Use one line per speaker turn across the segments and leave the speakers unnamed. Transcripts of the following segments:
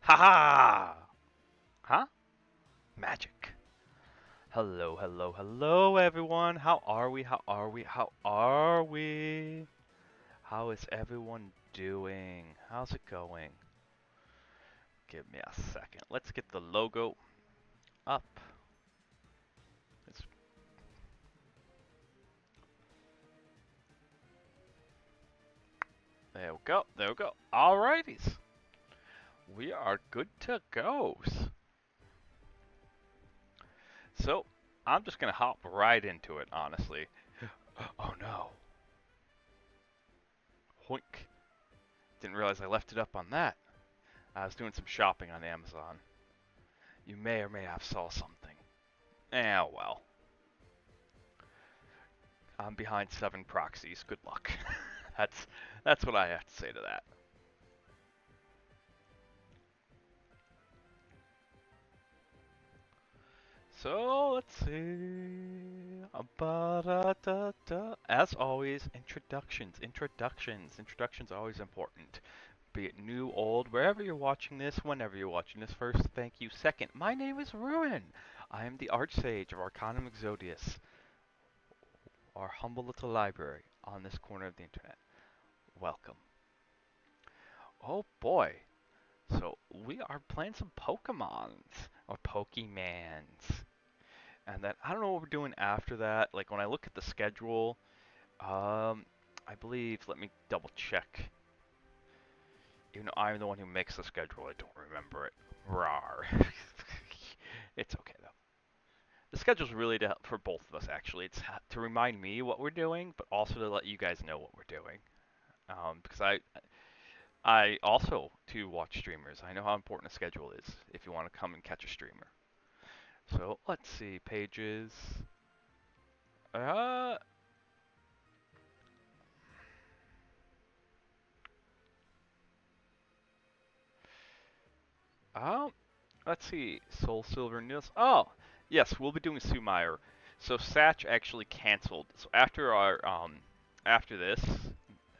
Ha ha! Huh? Magic. Hello, hello, hello, everyone. How are we? How are we? How are we? How is everyone doing? How's it going? Give me a second. Let's get the logo up. It's, there we go. There we go. Alrighties. We are good to go. So, I'm just gonna hop right into it, honestly. Oh no. Hoink. Didn't realize I left it up on that. I was doing some shopping on Amazon. You may or may have saw something. Well. I'm behind 7 proxies. Good luck. that's what I have to say to that. So let's see. As always, introductions. Introductions are always important. Be it new, old, wherever you're watching this, whenever you're watching this. First, thank you. Second, my name is Ruin. I am the Archsage of Arcanum Exodius, our humble little library on this corner of the internet. Welcome. Oh boy. So we are playing some Pokemons or Pokemans. And then I don't know what we're doing after that. Like when I look at the schedule, I believe, let me double check. Even though I'm the one who makes the schedule, I don't remember it. Rawr. It's okay though. The schedule's really for both of us actually. It's to remind me what we're doing, but also to let you guys know what we're doing. Because I also too watch streamers. I know how important a schedule is if you want to come and catch a streamer. So let's see, pages. Uh, um, let's see, Soulsilver News. Oh, yes, we'll be doing Sumair. So Satch actually canceled. So after our after this,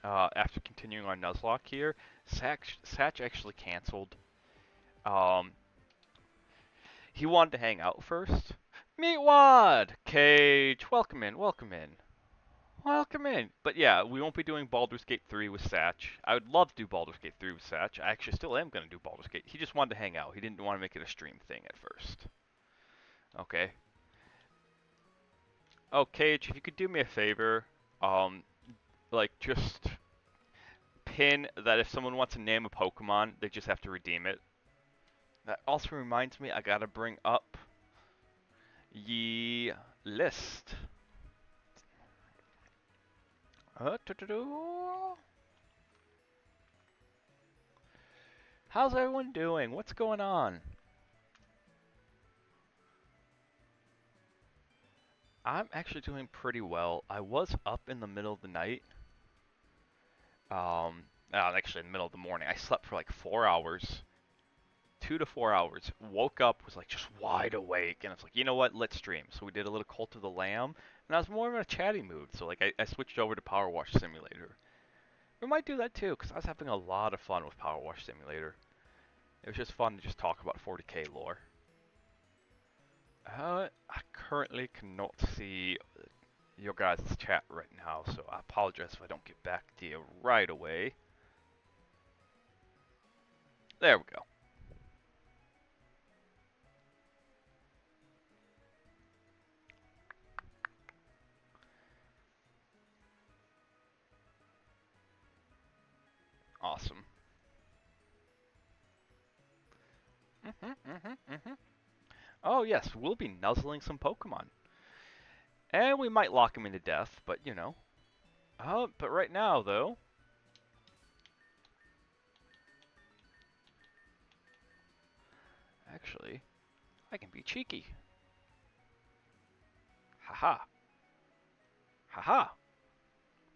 after continuing our Nuzlocke here, Satch actually canceled. Um, he wanted to hang out first. Meatwad! Cage, welcome in, welcome in. Welcome in. But yeah, we won't be doing Baldur's Gate 3 with Satch. I would love to do Baldur's Gate 3 with Satch. I actually still am going to do Baldur's Gate. He just wanted to hang out. He didn't want to make it a stream thing at first. Okay. Oh, Cage, if you could do me a favor, like just pin that if someone wants to name a Pokemon, they just have to redeem it. That also reminds me, I gotta bring up ye list. How's everyone doing? What's going on? I'm actually doing pretty well. I was up in the middle of the night. Actually in the middle of the morning. I slept for like 4 hours. 2 to 4 hours. Woke up, was like just wide awake, and I was like, you know what, let's stream. So we did a little Cult of the Lamb, and I was more in a chatty mood, so like I switched over to Power Wash Simulator. We might do that too, because I was having a lot of fun with Power Wash Simulator. It was just fun to just talk about 40k lore. I currently cannot see your guys' chat right now, so I apologize if I don't get back to you right away. There we go. Awesome. Oh yes, we'll be nuzzling some Pokemon. And we might lock them into death, but you know. But right now, though, actually, I can be cheeky. Haha. Haha.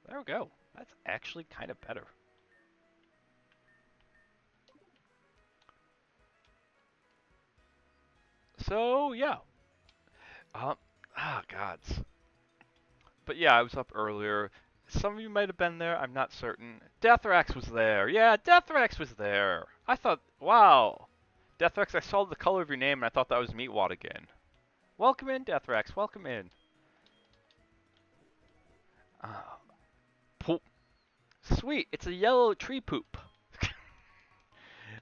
There we go. That's actually kind of better. So, yeah. Gods. But yeah, I was up earlier. Some of you might have been there. I'm not certain. Deathrax was there. Yeah, Deathrax was there. I thought, wow. Deathrax, I saw the color of your name and I thought that was Meatwad again. Welcome in, Deathrax. Welcome in. Poop. Sweet. It's a yellow tree poop.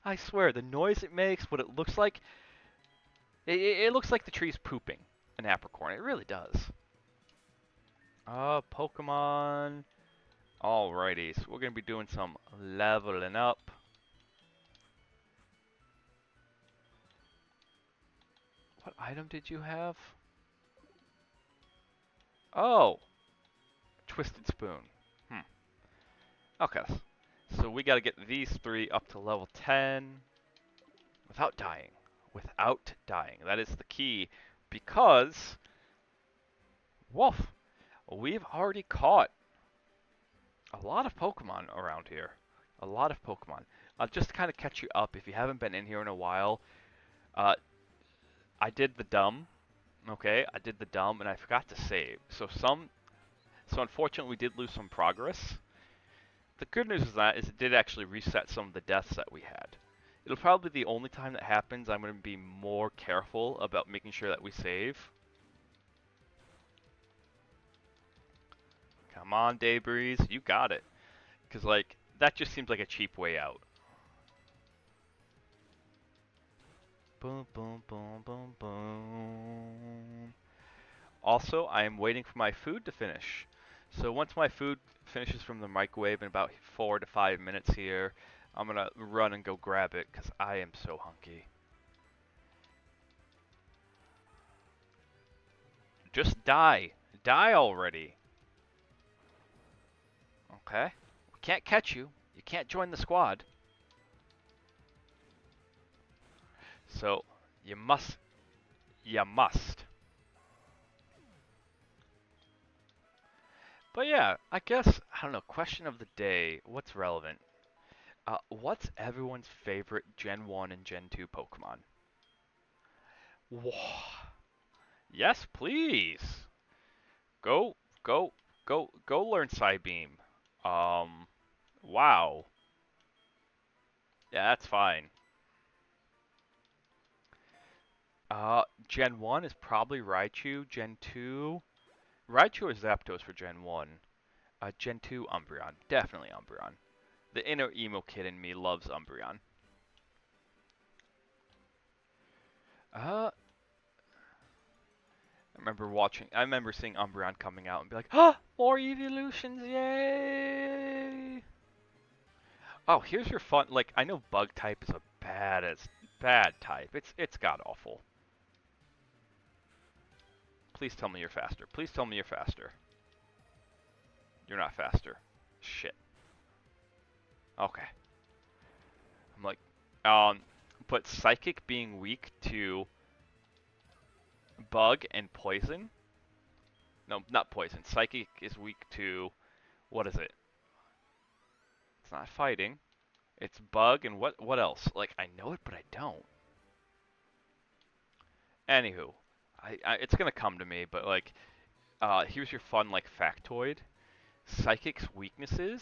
I swear, the noise it makes, what it looks like, it looks like the tree's pooping an apricorn. It really does. Pokemon. Alrighty, so we're going to be doing some leveling up. What item did you have? Oh, Twisted Spoon. Okay, so we got to get these 3 up to level 10 without dying. Without dying. That is the key because, woof, we've already caught a lot of Pokemon around here. A lot of Pokemon. Just to kind of catch you up, if you haven't been in here in a while, I did the dumb. Okay, I did the dumb and I forgot to save. So unfortunately we did lose some progress. The good news is it did actually reset some of the deaths that we had. It'll probably be the only time that happens. I'm going to be more careful about making sure that we save. Come on, Daybreeze, you got it. Because, like, that just seems like a cheap way out. Boom, boom, boom, boom, boom. Also, I am waiting for my food to finish. So once my food finishes from the microwave in about 4 to 5 minutes here, I'm going to run and go grab it because I am so hungry. Just die. Die already. Okay. We can't catch you. You can't join the squad. So, you must. You must. But yeah, I guess, I don't know, question of the day. What's relevant? What's everyone's favorite Gen 1 and Gen 2 Pokemon? Whoa. Yes, please. Go, go, go learn Psybeam. Wow. Yeah, that's fine. Gen 1 is probably Raichu. Gen 2, Raichu or Zapdos for Gen 1. Gen 2, Umbreon. Definitely Umbreon. The inner emo kid in me loves Umbreon. I remember seeing Umbreon coming out and be like, ah, more evolutions, yay! Oh, here's your fun, like, I know bug type is a bad type. It's god awful. Please tell me you're faster. Please tell me you're faster. You're not faster. Shit. Okay. I'm like, but Psychic being weak to Bug and Poison? No, not Poison. Psychic is weak to, what is it? It's not fighting. It's Bug and what else? Like, I know it, but I don't. Anywho, it's gonna come to me, but like, here's your fun, like, factoid. Psychic's weaknesses,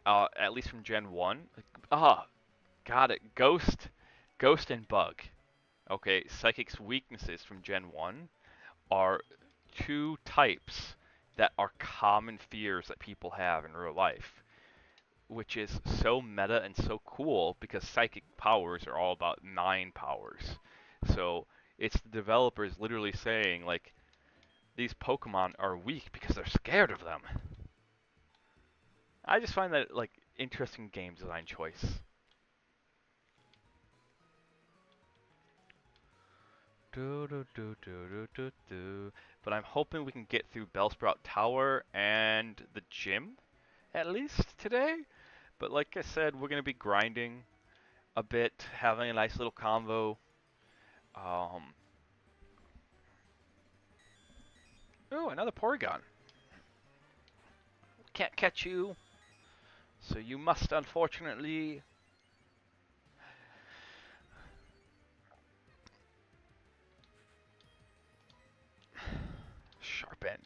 at least from Gen 1, got it, Ghost and Bug. Okay, Psychic's weaknesses from Gen 1 are 2 types that are common fears that people have in real life, which is so meta and so cool because Psychic powers are all about 9 powers. So it's the developers literally saying, like, these Pokemon are weak because they're scared of them. I just find that, like, interesting game design choice. But I'm hoping we can get through Bellsprout Tower and the gym, at least today. But like I said, we're going to be grinding a bit, having a nice little convo. Ooh, another Porygon. Can't catch you, so you must unfortunately... sharpen.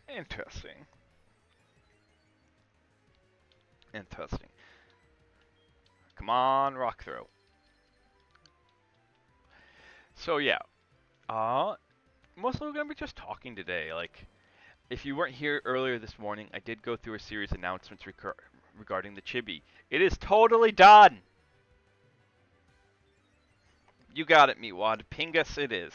Interesting. Interesting. Come on, rock throw. So yeah, mostly we're gonna be just talking today. Like, if you weren't here earlier this morning, I did go through a series of announcements regarding the chibi. It is totally done. You got it, Meatwad. Pingus it is.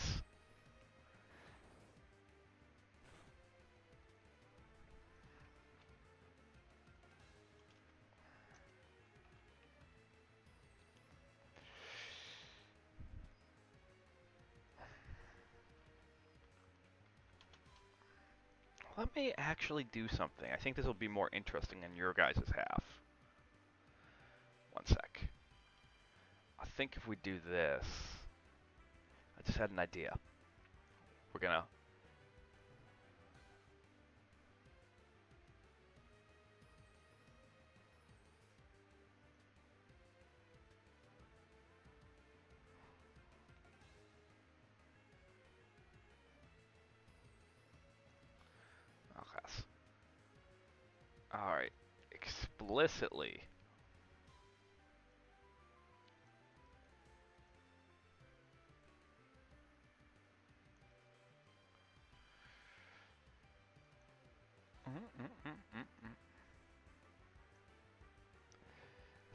Let me actually do something. I think this will be more interesting than your guys' half. One sec. I think if we do this, I just had an idea. We're gonna... Okay. Alright. Explicitly.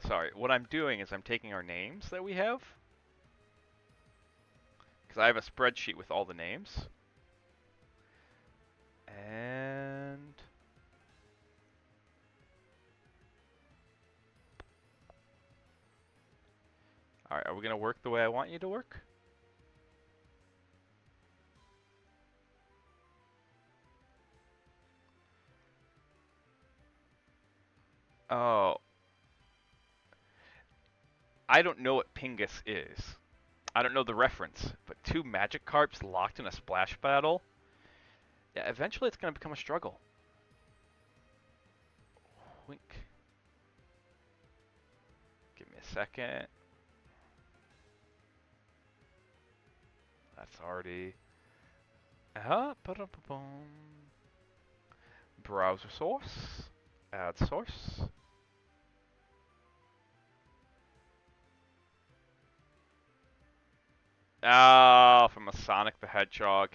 Sorry, what I'm doing is I'm taking our names that we have, because I have a spreadsheet with all the names, and alright, are we gonna work the way I want you to work? Oh, I don't know what Pingus is. I don't know the reference, but two Magikarps locked in a splash battle? Yeah, eventually it's gonna become a struggle. Wink. Give me a second. That's already... Browser source. Add source. Oh, from a Sonic the Hedgehog.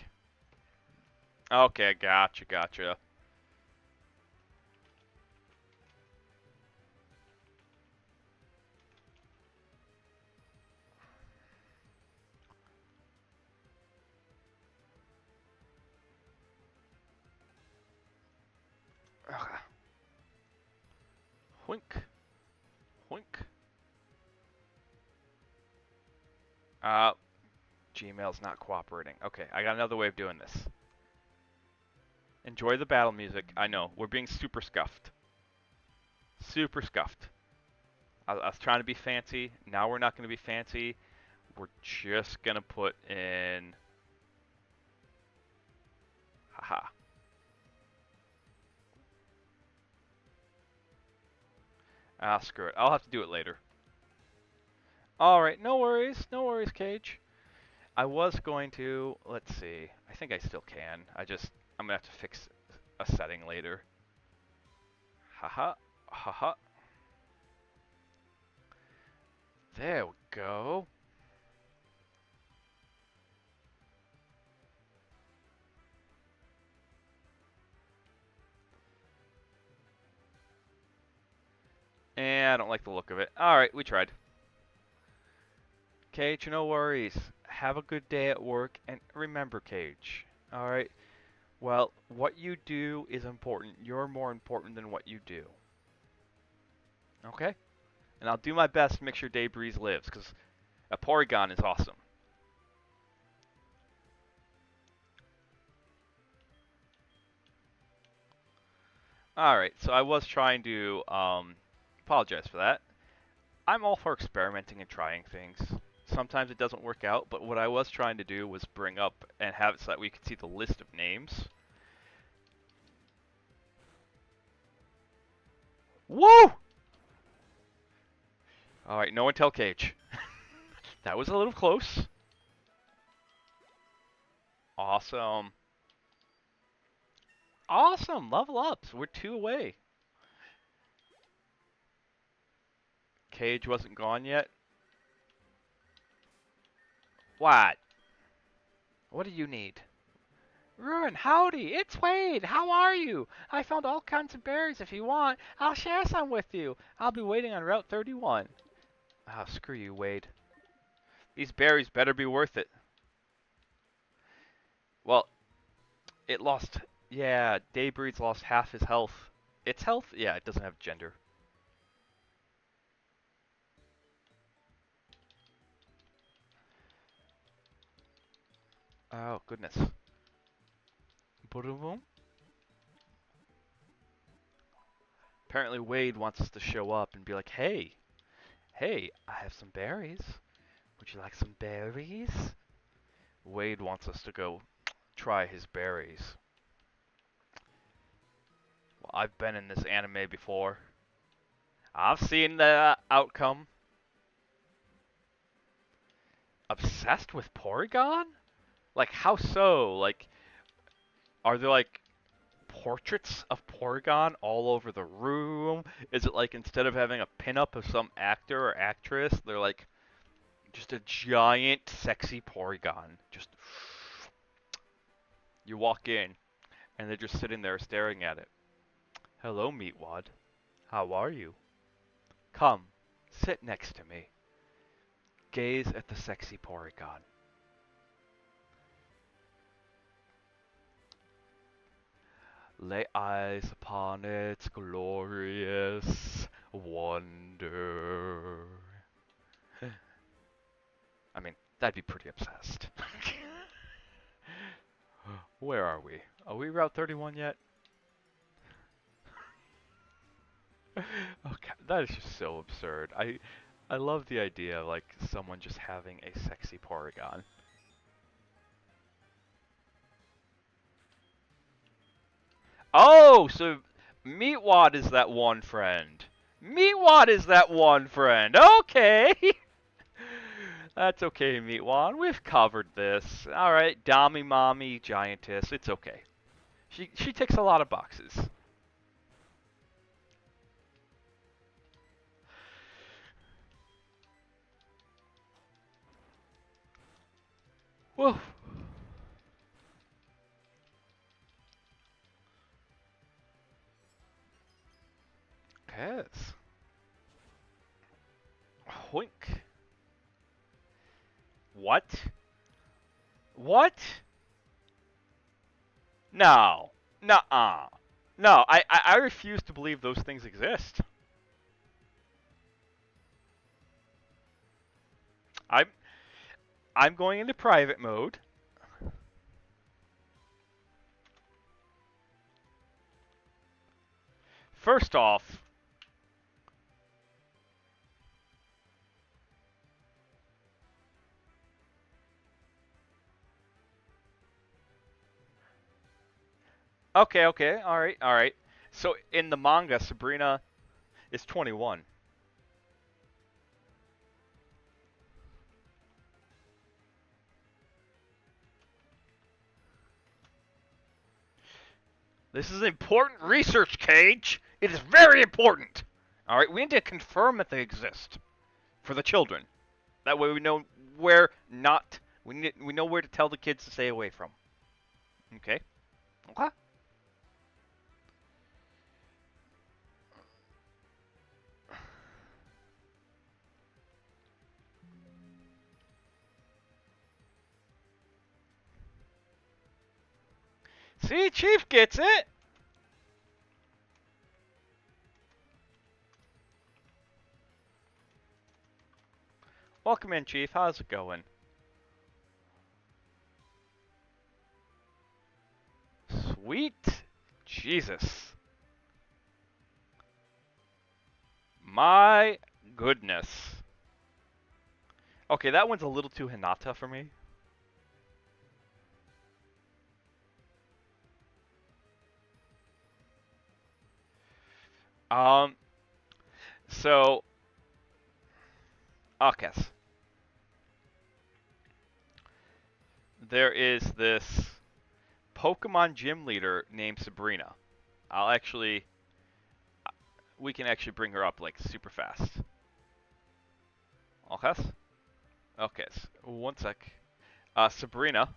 Okay, gotcha. Okay. Wink. Gmail's not cooperating. Okay, I got another way of doing this. Enjoy the battle music. I know, we're being super scuffed. Super scuffed. I was trying to be fancy. Now we're not going to be fancy. We're just going to put in... Haha. Ah, screw it. I'll have to do it later. Alright, no worries, Cage. I was going to, let's see, I think I still can. I'm gonna have to fix a setting later. Haha, haha. There we go. I don't like the look of it. Alright, we tried. Cage, no worries. Have a good day at work, and remember, Cage. Alright? Well, what you do is important. You're more important than what you do. Okay? And I'll do my best to make sure Daybreeze lives, because a Porygon is awesome. Alright, so I was trying to, apologize for that. I'm all for experimenting and trying things. Sometimes it doesn't work out, but what I was trying to do was bring up and have it so that we could see the list of names. Woo! Alright, no one tell Cage. That was a little close. Awesome. Awesome, level ups. We're 2 away. Cage wasn't gone yet. What? What do you need? Ruin, howdy, it's Wade. How are you? I found all kinds of berries. If you want, I'll share some with you. I'll be waiting on Route 31. Ah, screw you, Wade. These berries better be worth it. Well, it lost... Yeah, Daybreed's lost half his health. Its health? Yeah, it doesn't have gender. Oh, goodness. Boom. Apparently Wade wants us to show up and be like, hey, I have some berries. Would you like some berries? Wade wants us to go try his berries. Well, I've been in this anime before. I've seen the outcome. Obsessed with Porygon? Like, how so? Like, are there, like, portraits of Porygon all over the room? Is it like instead of having a pinup of some actor or actress, they're like just a giant sexy Porygon? Just you walk in and they're just sitting there staring at it. Hello, Meatwad. How are you? Come, sit next to me. Gaze at the sexy Porygon. Lay eyes upon its glorious wonder. I mean, that'd be pretty obsessed. Where are we? Are we Route 31 yet? Okay, that is just so absurd. I love the idea of like someone just having a sexy Porygon. Oh, so Meatwad is that one friend. Meatwad is that one friend. Okay. That's okay, Meatwad. We've covered this. All right, Dami Mommy Giantess. It's okay. She ticks a lot of boxes. Whoa. Yes. Hoink. What? What? No. Nuh-uh. No, I refuse to believe those things exist. I'm going into private mode. First off, okay, all right. So in the manga, Sabrina is 21. This is important research, Cage. It is very important. All right, we need to confirm that they exist for the children. That way we know where not. We know where to tell the kids to stay away from. Okay. Okay. See, Chief gets it. Welcome in, Chief. How's it going? Sweet Jesus. My goodness. Okay, that one's a little too Hinata for me. So, okay. There is this Pokemon gym leader named Sabrina. I'll actually, we can actually bring her up like super fast. Okay. Okay. One sec. Sabrina.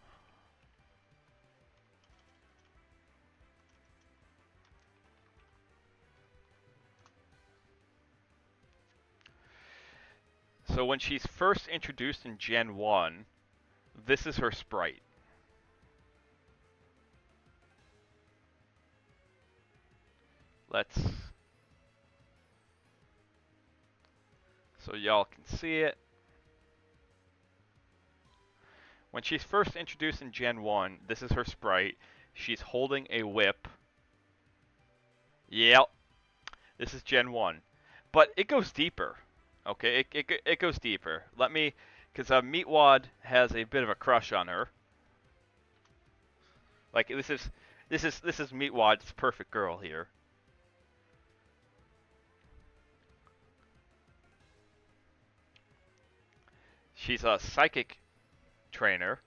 So when she's first introduced in Gen 1, this is her sprite. So y'all can see it. When she's first introduced in Gen 1, this is her sprite. She's holding a whip. Yep. This is Gen 1. But it goes deeper. Okay, it goes deeper. Because Meatwad has a bit of a crush on her. Like this is Meatwad's perfect girl here. She's a psychic trainer.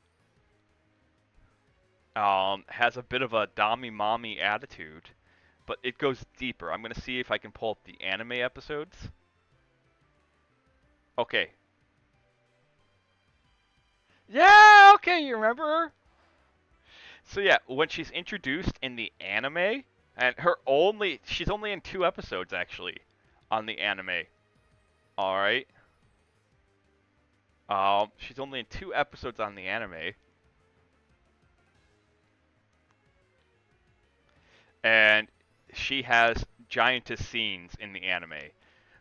Has a bit of a dommy mommy attitude, but it goes deeper. I'm gonna see if I can pull up the anime episodes. Okay. Yeah, okay, you remember her? So yeah, when she's introduced in the anime, and she's only in 2 episodes actually on the anime. All right. She's only in 2 episodes on the anime. And she has giantess scenes in the anime.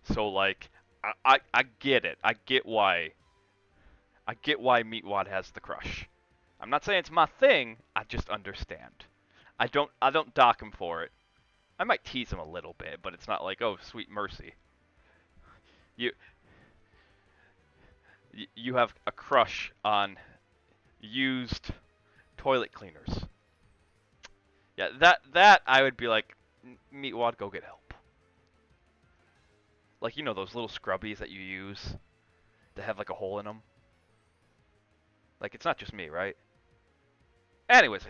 So like I get it. I get why Meatwad has the crush. I'm not saying it's my thing, I just understand. I don't dock him for it. I might tease him a little bit, but it's not like, oh, sweet mercy. You you have a crush on used toilet cleaners. Yeah, that I would be like, Meatwad, go get help. Like, you know those little scrubbies that you use that have like a hole in them? Like, it's not just me, right? Anyways.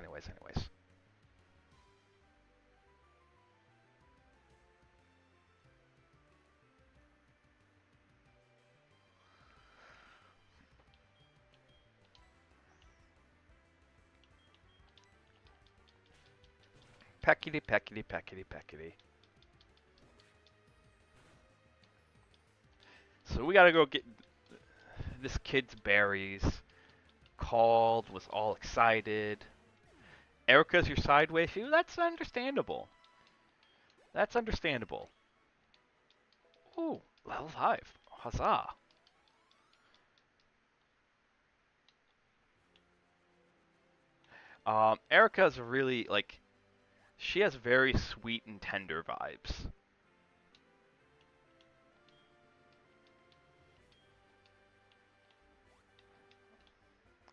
Peckity, peckity, peckity, peckity. So we gotta go get this kid's berries. Called, was all excited. Erica's your side waifu? That's understandable. That's understandable. Ooh, level 5. Huzzah. Erica's really, like, she has very sweet and tender vibes.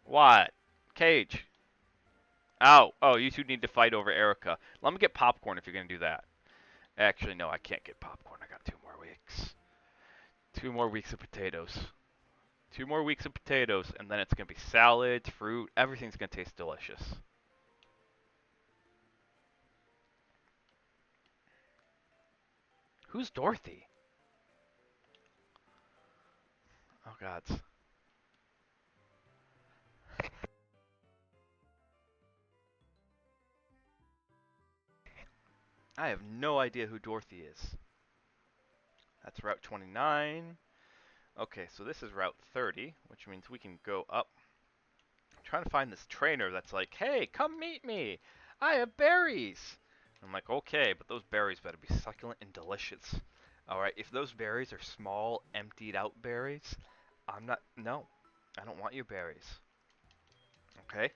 What? Cage. Oh, you two need to fight over Erica. Let me get popcorn if you're gonna do that. Actually, no, I can't get popcorn. I got 2 more weeks. 2 more weeks of potatoes. 2 more weeks of potatoes, and then it's gonna be salads, fruit, everything's gonna taste delicious. Who's Dorothy? Oh, God. I have no idea who Dorothy is. That's Route 29. Okay, so this is Route 30, which means we can go up. I'm trying to find this trainer that's like, hey, come meet me. I have berries. I'm like, okay, but those berries better be succulent and delicious. Alright, if those berries are small, emptied out berries, no, I don't want your berries. Okay?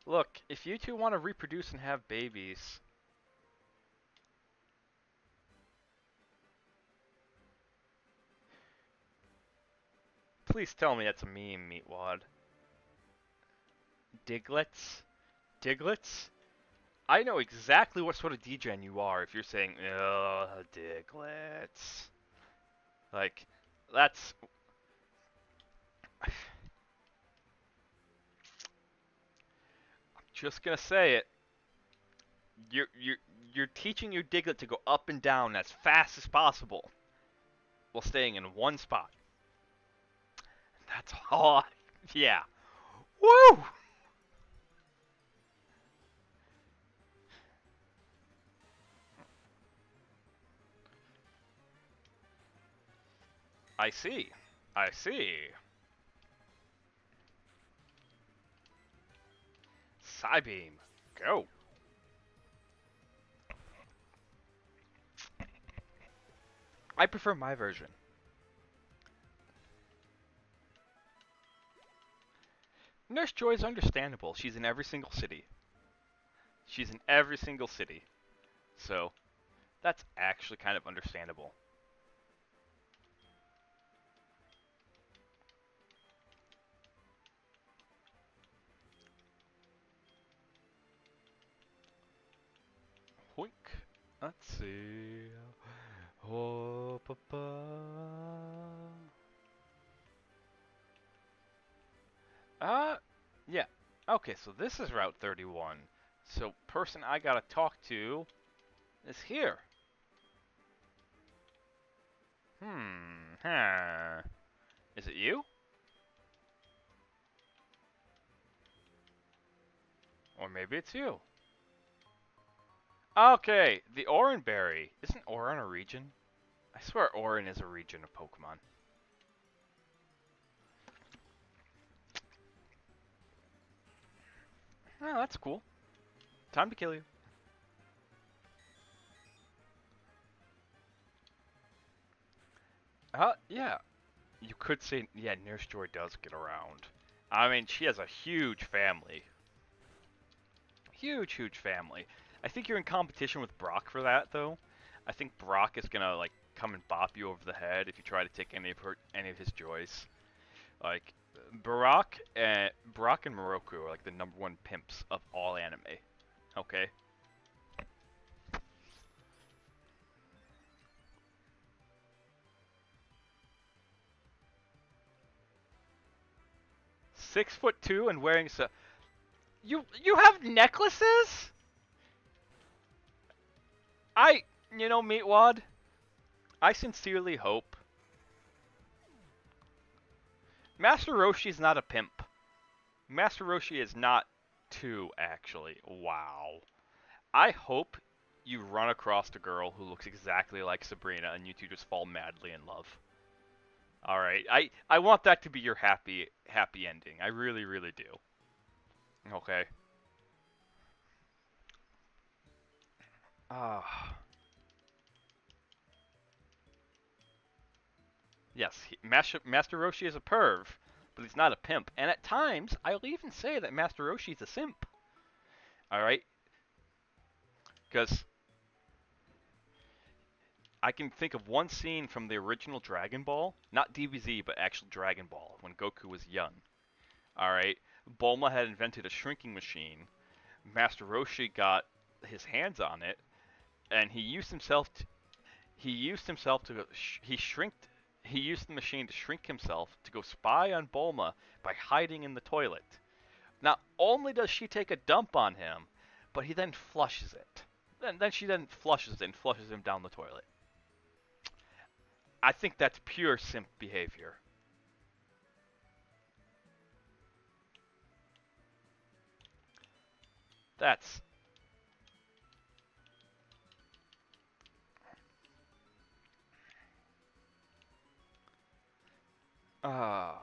Look, if you two want to reproduce and have babies, please tell me that's a meme, Meatwad. Diglets? Diglets? I know exactly what sort of degen you are if you're saying, ugh, Diglets. Like, that's just gonna say it. You're you're teaching your Diglett to go up and down as fast as possible while staying in one spot. That's all. Yeah. Woo! I see. I see. Psybeam. Go. I prefer my version. Nurse Joy is understandable. She's in every single city. She's in every single city. So, that's actually kind of understandable. Hoink. Let's see. Oh, yeah. Okay, so this is Route 31. So, person I gotta talk to is here. Huh. Is it you? Or maybe it's you. Okay, the Oranberry. Isn't Oran a region? I swear Oran is a region of Pokemon. Oh, that's cool. Time to kill you. Yeah. You could say, yeah, Nurse Joy does get around. I mean, she has a huge family. Huge, huge family. I think you're in competition with Brock for that, though. I think Brock is gonna, like, come and bop you over the head if you try to take any of his joys. Like, Brock and Moroku are, like, the #1 pimps of all anime. Okay? "6'2" and wearing so. You have necklaces? Meatwad, I sincerely hope Master Roshi is not a pimp. Master Roshi is not 2, actually. Wow. I hope you run across a girl who looks exactly like Sabrina and you two just fall madly in love. Alright, I want that to be your happy ending. I really, really do. Okay. Ah. Yes, Master Roshi is a perv, but he's not a pimp. And at times, I'll even say that Master Roshi is a simp. Alright? Because I can think of one scene from the original Dragon Ball, not DBZ, but actual Dragon Ball, when Goku was young. Alright? Bulma had invented a shrinking machine. Master Roshi got his hands on it, and he used himself to, he used himself to he shrinked he used the machine to shrink himself to go spy on Bulma by hiding in the toilet. Not only does she take a dump on him, but he then flushes it. Then she then flushes it and flushes him down the toilet. I think that's pure simp behavior. That's uh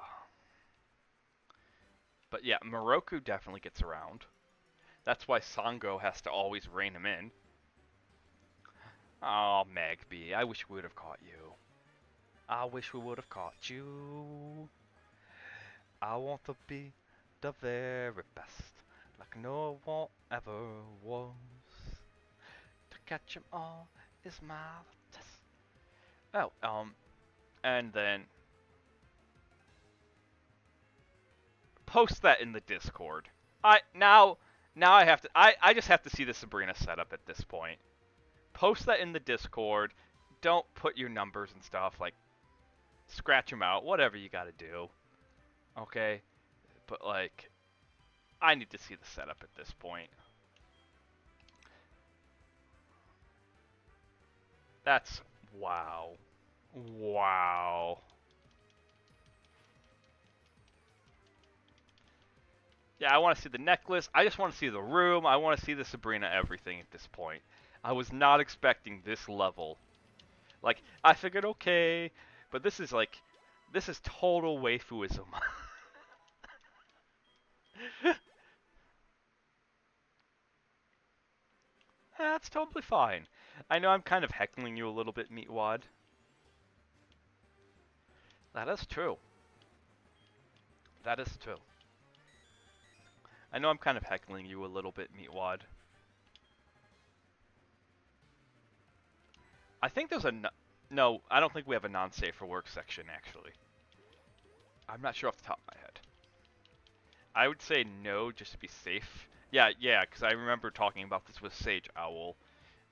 but yeah, Moroku definitely gets around. That's why Sango has to always rein him in. Oh, Magby, I wish we would have caught you. I wish we would have caught you. I want to be the very best, like no one ever was. To catch 'em all is my test. Oh, and then post that in the Discord. Now I have to. I just have to see the Sabrina setup at this point. Post that in the Discord. Don't put your numbers and stuff like. scratch him out, whatever you gotta do. Okay? But, like, I need to see the setup at this point. That's... wow. Wow. Yeah, I want to see the necklace. I just want to see the room. I want to see the Sabrina everything at this point. I was not expecting this level. Like, I figured, okay, but this is like, this is total waifuism. That's totally fine. I know I'm kind of heckling you a little bit, Meatwad. That is true. That is true. I know I'm kind of heckling you a little bit, Meatwad. I think there's a... No, I don't think we have a non-safe for work section, actually. I'm not sure off the top of my head. I would say no, just to be safe. Yeah, because I remember talking about this with Sage Owl.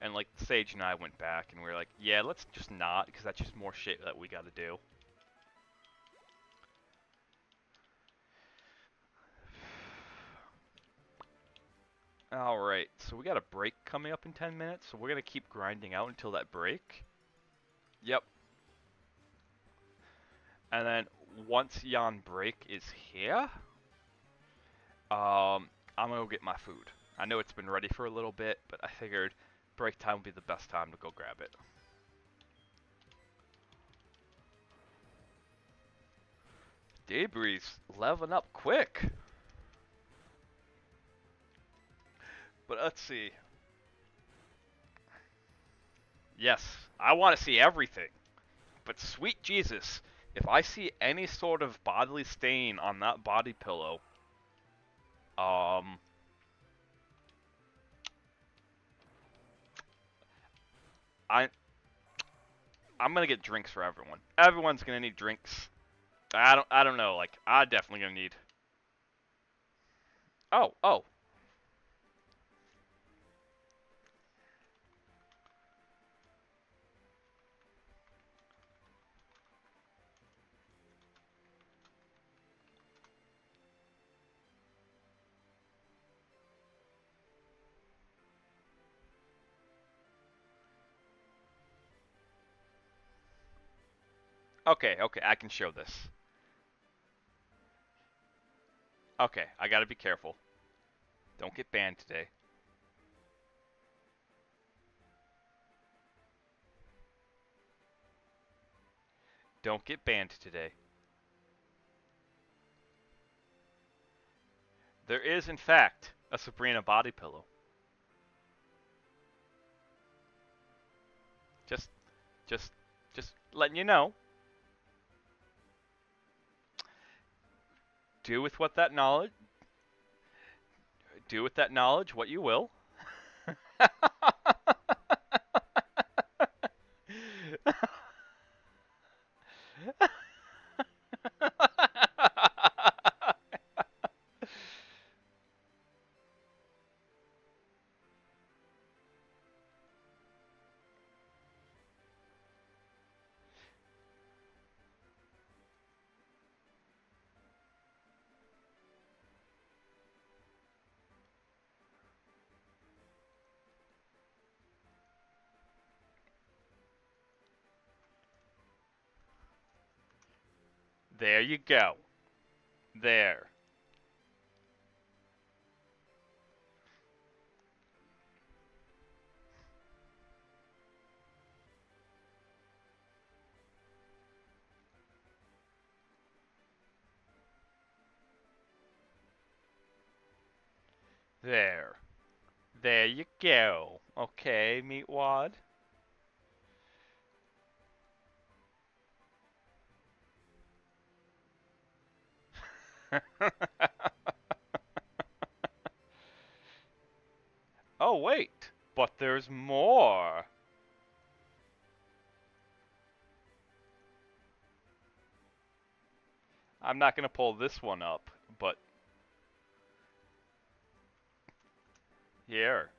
And, like, Sage and I went back, and we were like, yeah, let's just not, because that's just more shit that we gotta do. Alright, so we got a break coming up in 10 minutes, so we're gonna keep grinding out until that break. Yep. And then, once yon break is here, I'm gonna go get my food. I know it's been ready for a little bit, but I figured break time would be the best time to go grab it. Debris leveling up quick. But let's see. Yes, I want to see everything. But sweet Jesus, if I see any sort of bodily stain on that body pillow, I'm gonna get drinks for everyone. Everyone's gonna need drinks. I don't know, like, I'm definitely gonna need... Oh. Okay, I can show this. Okay, I gotta be careful. Don't get banned today. Don't get banned today. There is, in fact, a Sabrina body pillow. Just letting you know. Do with that knowledge what you will. There you go. There. There. There you go. Okay, Meatwad. Oh, wait. But there's more. I'm not going to pull this one up, but... Here.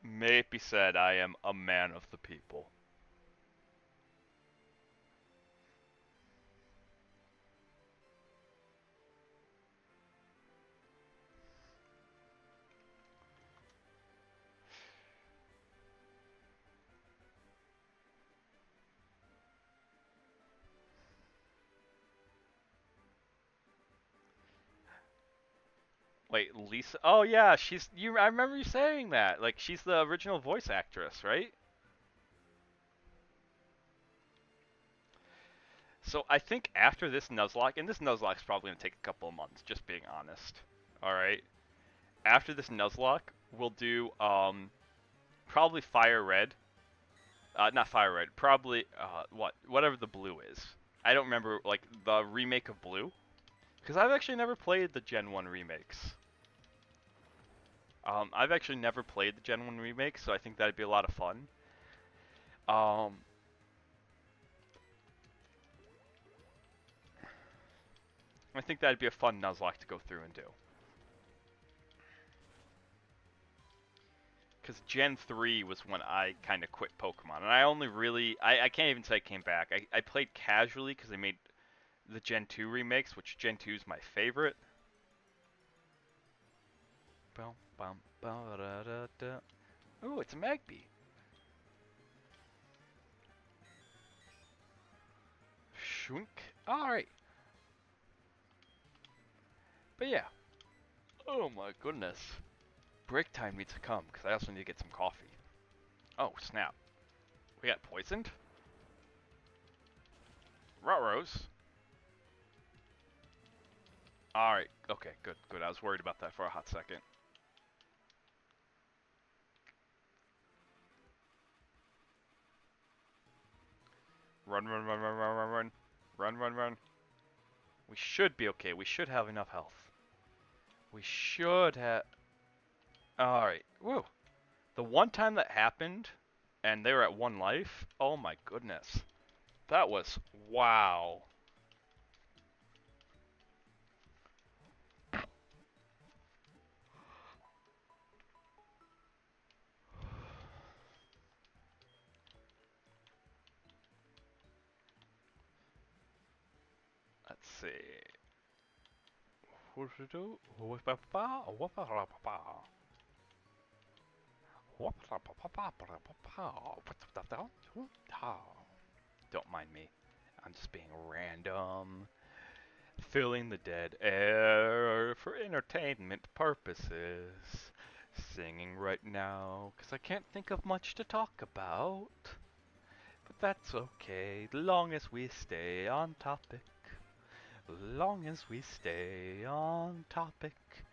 May it be said, I am a man of the people. Wait, Lisa? Oh yeah, she's you. I remember you saying that. Like she's the original voice actress, right? So I think after this Nuzlocke, and this Nuzlocke's probably gonna take a couple of months, just being honest. All right. After this Nuzlocke, we'll do probably Fire Red. Not Fire Red. Probably whatever the blue is. I don't remember like the remake of Blue, because I've actually never played the Gen 1 remakes. I've actually never played the Gen 1 remake, so I think that'd be a lot of fun. Um, I think that'd be a fun Nuzlocke to go through and do. Because Gen 3 was when I kind of quit Pokemon, and I only really, I can't even say I came back. I played casually because they made the Gen 2 remakes, which Gen 2 is my favorite. Oh, it's a Magpie. Shunk. Alright. But yeah. Oh my goodness. Break time needs to come, because I also need to get some coffee. Oh, snap. We got poisoned? Ruh-rohs. Alright, okay, good, good. I was worried about that for a hot second. Run, run, run, run, run, run, run. Run, run, run. We should be okay. We should have enough health. We should have... Alright, woo. The one time that happened, and they were at 1 life, oh my goodness. That was... wow. Let's see. Don't mind me. I'm just being random. Filling the dead air for entertainment purposes. Singing right now, 'cause I can't think of much to talk about. But that's okay, long as we stay on topic. Long as we stay on topic.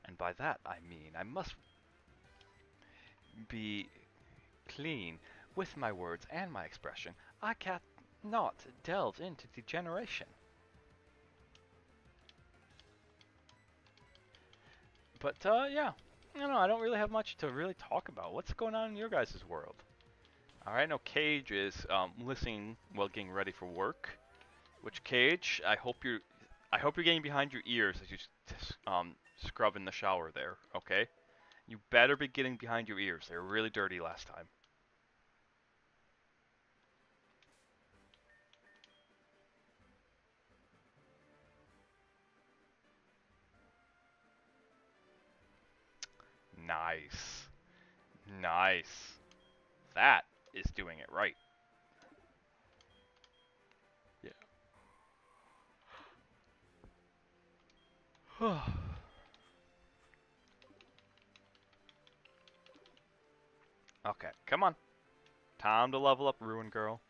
And by that I mean I must be clean with my words and my expression. I can't not delve into degeneration. But yeah, I don't know, I don't really have much to really talk about. What's going on in your guys' world? Alright, I know Cage is listening while getting ready for work. Which Cage, I hope you're getting behind your ears as you scrub in the shower there, okay? You better be getting behind your ears. They were really dirty last time. Nice. Nice. That is doing it right. Yeah. Okay, come on. Time to level up, Ruin Girl.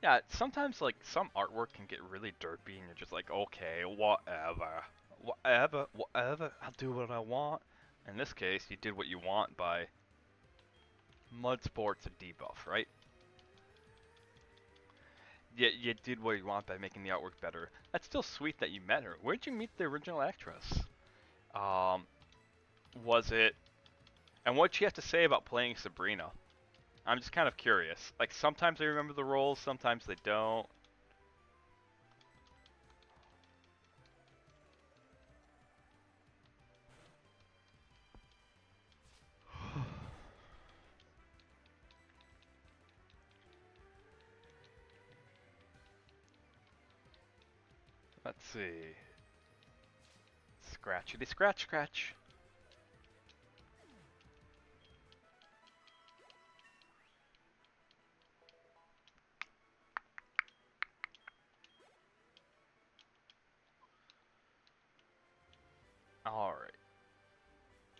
Yeah, sometimes like some artwork can get really derpy and you're just like, okay, whatever. Whatever, whatever, I'll do what I want. In this case, you did what you want by Mud Sports a debuff, right? Yeah, you did what you want by making the artwork better. That's still sweet that you met her. Where'd you meet the original actress? Um, was it... And what'd she have to say about playing Sabrina? I'm just kind of curious. Like, sometimes they remember the roles, sometimes they don't. Let's see. Scratchity scratch scratch. Alright.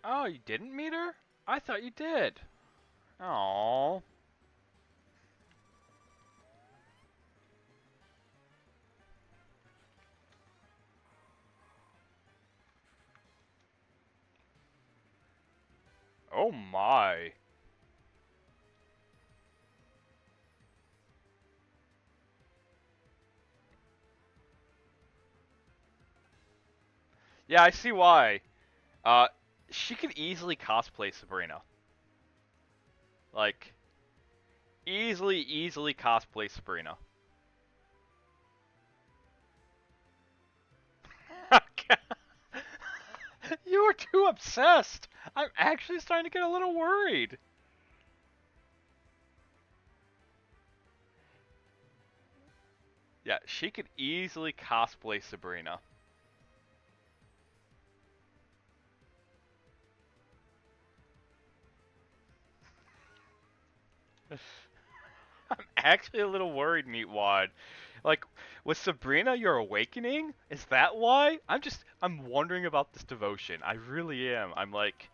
Oh, you didn't meet her? I thought you did. Oh. Oh my. Yeah, I see why. Uh, she could easily cosplay Sabrina. Like, easily cosplay Sabrina. You are too obsessed. I'm actually starting to get a little worried. Yeah, she could easily cosplay Sabrina. I'm actually a little worried, Meatwad. Like, was Sabrina your awakening? Is that why? I'm wondering about this devotion. I really am. I'm like,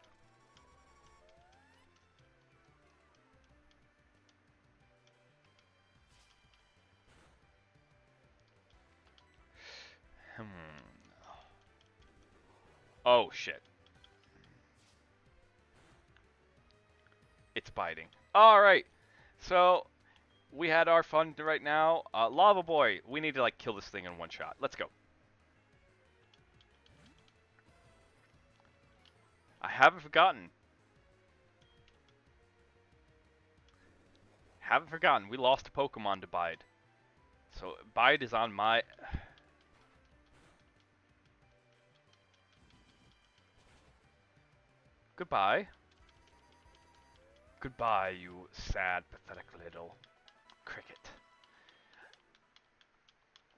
hmm. Oh, shit. It's biting. Alright. So, we had our fun right now. Lava Boy, we need to, like, kill this thing in one shot. Let's go. I haven't forgotten. Haven't forgotten. We lost a Pokemon to Bide. So, Bide is on my... Goodbye. Goodbye, you sad, pathetic little cricket.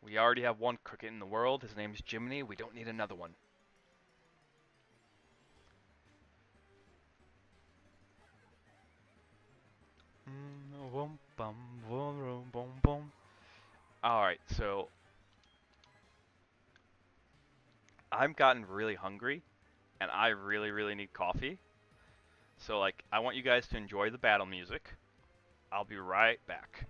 We already have one cricket in the world. His name's Jiminy. We don't need another one. Alright, so I've gotten really hungry, and I really need coffee. So, like, I want you guys to enjoy the battle music. I'll be right back.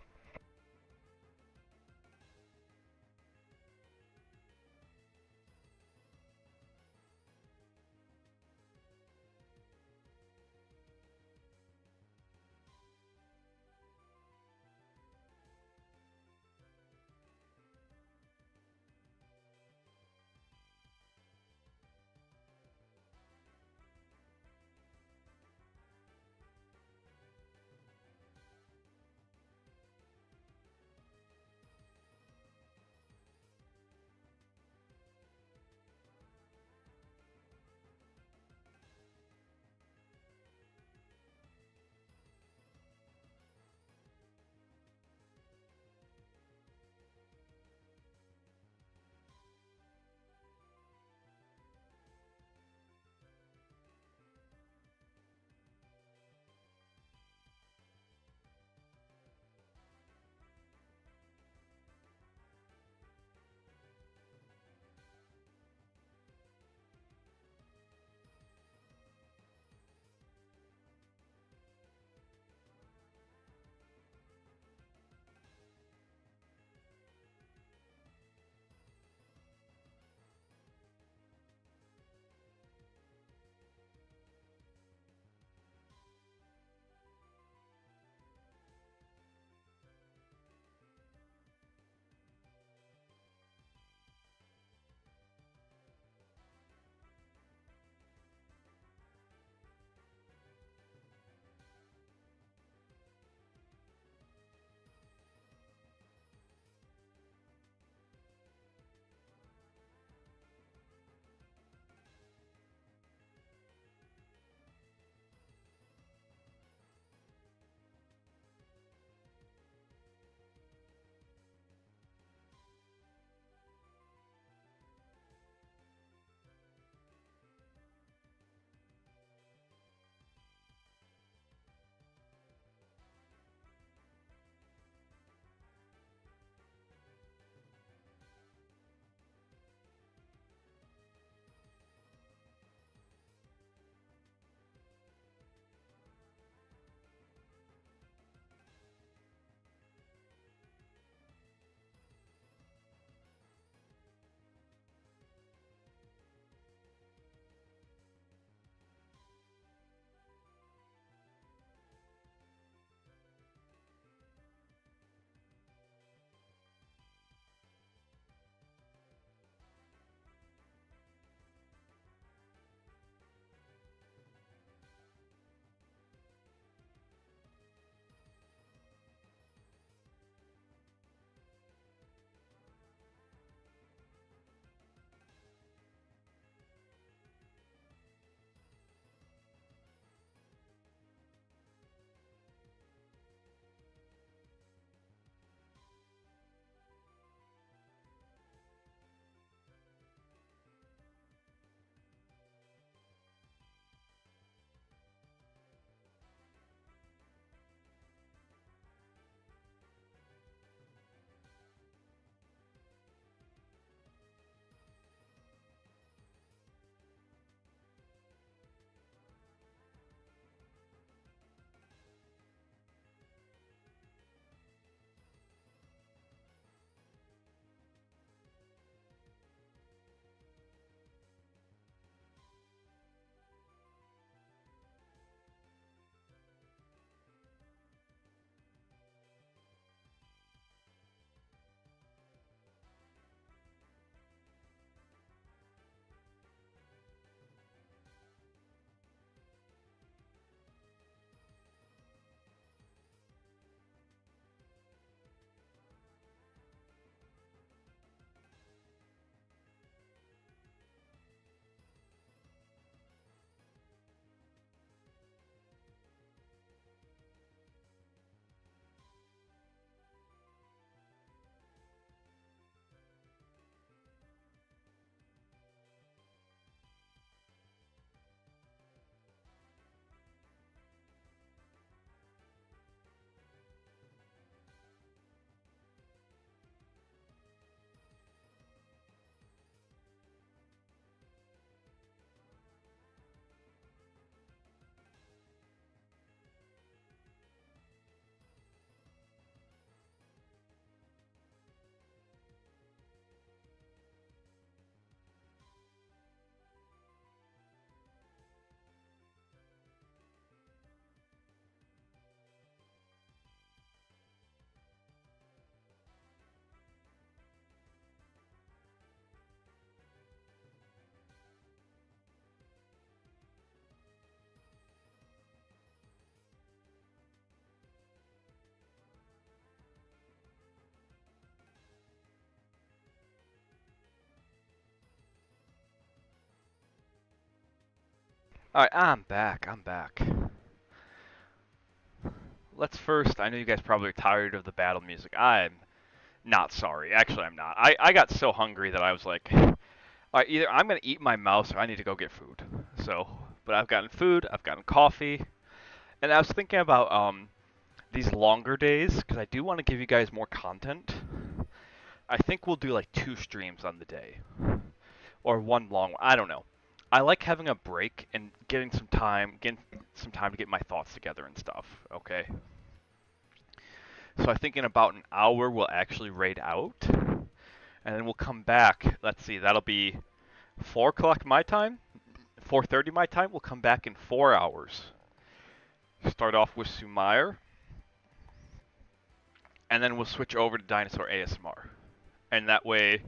Alright, I'm back. I'm back. Let's first, I know you guys probably are tired of the battle music. I'm not sorry. Actually, I'm not. I got so hungry that I was like, alright, either I'm going to eat my mouse or I need to go get food. So, but I've gotten food, I've gotten coffee, and I was thinking about these longer days, because I do want to give you guys more content. I think we'll do like 2 streams on the day. Or one long one. I don't know. I like having a break and getting some time to get my thoughts together and stuff. Okay. So I think in about an hour we'll actually raid out, and then we'll come back. Let's see, that'll be 4 o'clock my time, 4:30 my time. We'll come back in 4 hours. Start off with Sumair, and then we'll switch over to Dinosaur ASMR, and that way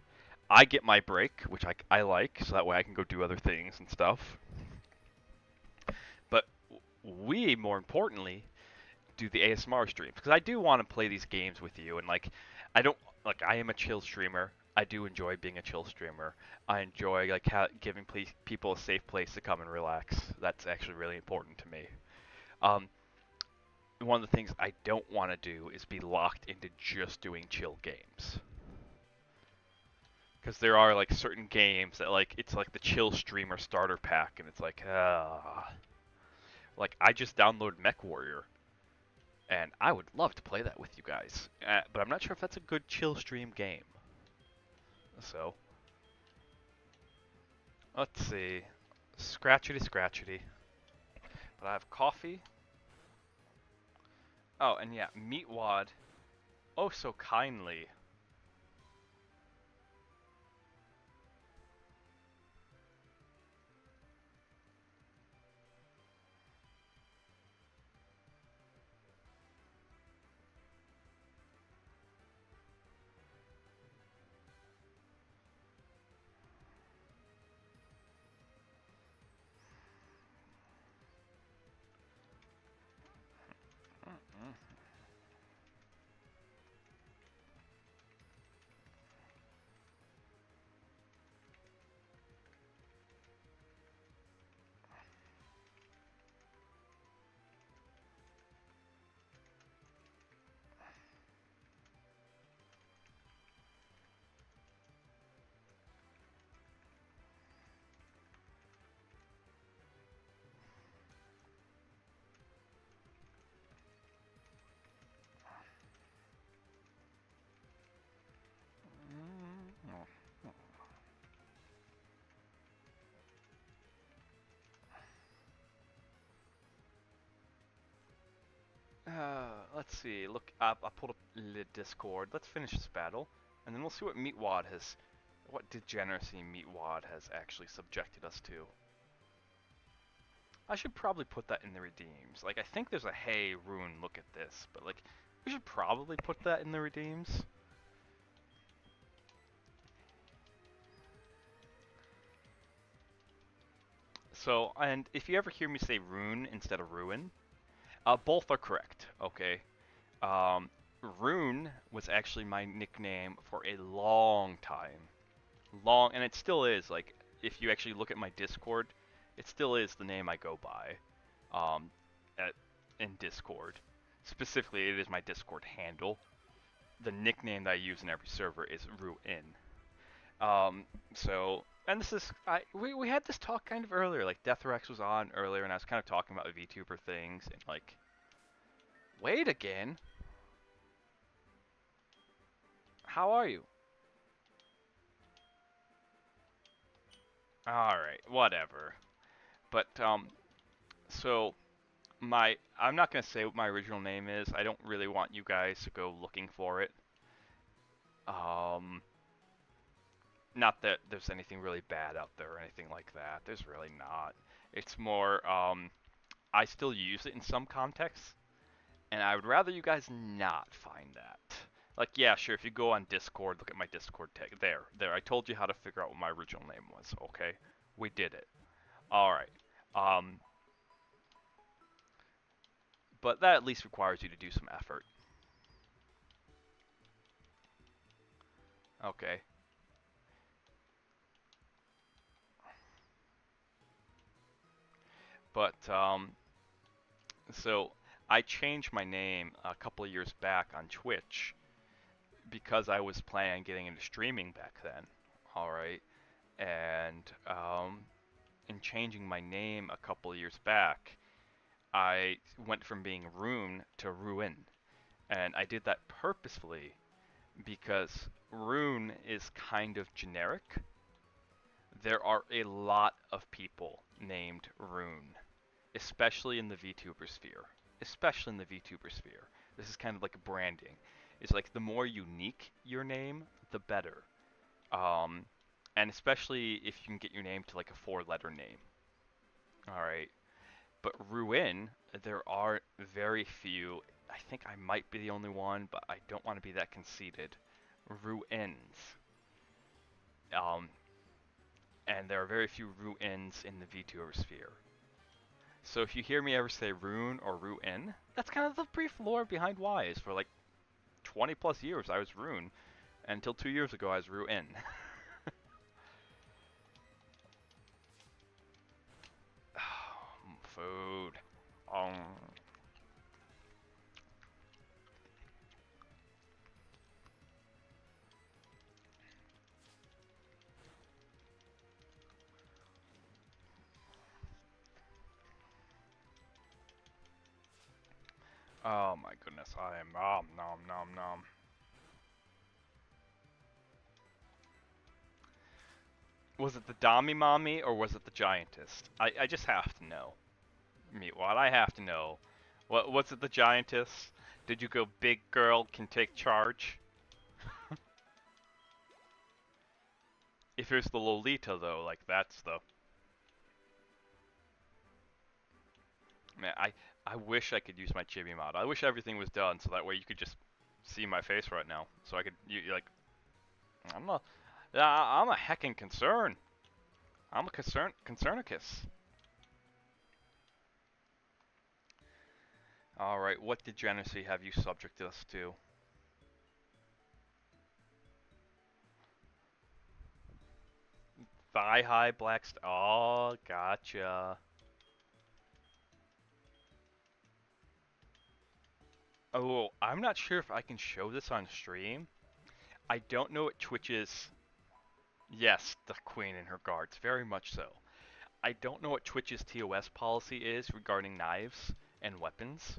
I get my break, which I like, so that way I can go do other things and stuff. But we, more importantly, do the ASMR streams because I do want to play these games with you, and like I don't like I am a chill streamer. I do enjoy being a chill streamer. I enjoy like giving people a safe place to come and relax. That's actually really important to me. Um, One of the things I don't want to do is be locked into just doing chill games. Because there are like certain games that like it's like the chill streamer starter pack, and it's like like I just downloaded Mech Warrior, and I would love to play that with you guys, but I'm not sure if that's a good chill stream game. So let's see, scratchity scratchity. But I have coffee. Oh, and yeah, Meatwad. Oh, so kindly. Let's see. Look, I pulled up the Discord. Let's finish this battle, and then we'll see what Meatwad has, what degeneracy Meatwad has actually subjected us to. I should probably put that in the redeems. Like, I think there's a hey, Rune, look at this, but like, we should probably put that in the redeems. So, and if you ever hear me say Rune instead of Ruin, both are correct, okay? Um, Rune was actually my nickname for a long time. And it still is. Like, if you actually look at my Discord, it still is the name I go by um, in Discord. Specifically, it is my Discord handle. The nickname that I use in every server is Ruin. So, and this is, we had this talk kind of earlier. Like, Deathrex was on earlier, and I was kind of talking about VTuber things, and like, wait again. How are you? Alright, whatever. But, so, I'm not going to say what my original name is. I don't really want you guys to go looking for it. Not that there's anything really bad out there or anything like that. There's really not. It's more, I still use it in some contexts, and I would rather you guys not find that. Like, yeah, sure, if you go on Discord, look at my Discord tag. There, I told you how to figure out what my original name was, okay? We did it. Alright. Um, but that at least requires you to do some effort. Okay. But so I changed my name a couple of years back on Twitch because I was planning on getting into streaming back then. All right, and in changing my name a couple of years back, I went from being Rune to Ruin, and I did that purposefully because Rune is kind of generic. There are a lot of people named Rune, especially in the VTuber sphere. Especially in the VTuber sphere. This is kind of like branding. It's like the more unique your name, the better. Um, and especially if you can get your name to like a four-letter name. All right. But Ruin, there are very few. I think I might be the only one, but I don't want to be that conceited. Ruins. Um, and there are very few Ruins in the VTuber sphere. So if you hear me ever say Rune or Ruin, that's kind of the brief lore behind why. Is for like 20 plus years I was Rune, and until 2 years ago I was Ruin. Food. Um. Oh my goodness, I am nom nom nom nom. Was it the Dami Mommy or was it the Giantess? I just have to know. Meatwad, I have to know. What was it the Giantess? Did you go big girl can take charge? If it's the Lolita though, like that's the man. I wish I could use my chibi mod. I wish everything was done so that way you could just see my face right now. So I could you like I'm a I'm a heckin' concern. I'm a concernicus. Alright, what degeneracy have you subjected us to? Thigh high black oh, gotcha. Oh, I'm not sure if I can show this on stream. I don't know what Twitch's... Yes, the queen and her guards, very much so. I don't know what Twitch's TOS policy is regarding knives and weapons.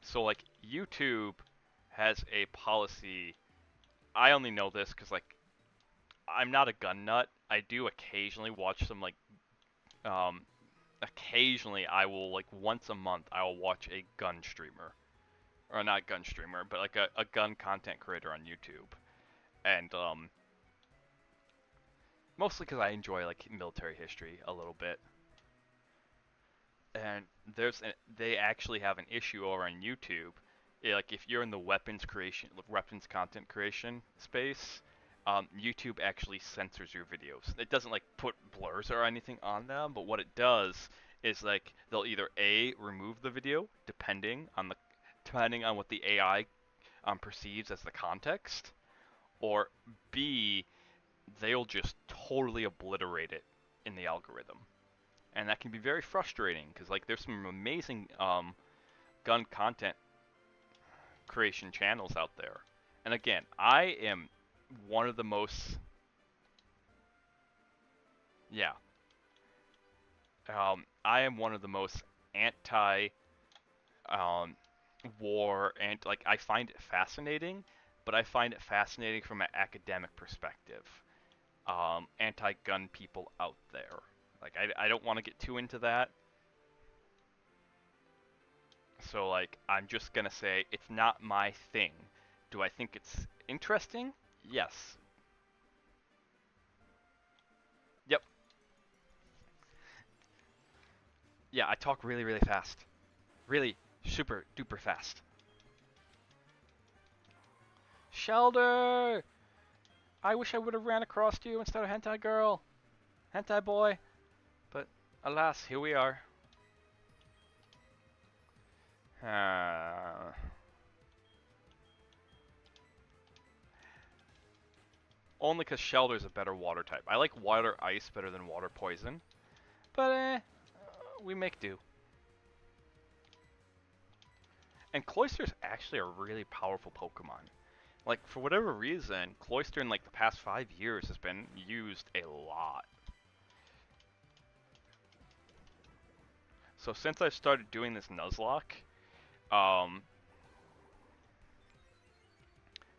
So, like, YouTube has a policy... I only know this because, like, I'm not a gun nut. I do occasionally watch some, like, occasionally I will, like, once a month, I will watch a gun streamer. Or not gun streamer, but, like, a gun content creator on YouTube. And, mostly because I enjoy, like, military history a little bit. And they actually have an issue over on YouTube. Like, if you're in the weapons content creation space, YouTube actually censors your videos. It doesn't like put blurs or anything on them, but what it does is like they'll either A, remove the video depending on what the AI perceives as the context, or B, they'll just totally obliterate it in the algorithm. And that can be very frustrating because like there's some amazing gun content creation channels out there. And again, I am one of the most yeah. I am one of the most anti war and like I find it fascinating, but I find it fascinating from an academic perspective. Anti-gun people out there. Like I don't want to get too into that. So like I'm just gonna say it's not my thing. Do I think it's interesting? Yes. Yep. Yeah, I talk really, really fast. Really super duper fast. Shelter! I wish I would have ran across you instead of hentai girl. Hentai boy. But alas, here we are. Only because Shelter's a better water type. I like water ice better than water poison. But we make do. And Cloyster's actually a really powerful Pokemon. Like, for whatever reason, Cloyster in like the past 5 years has been used a lot. So since I started doing this Nuzlocke, um,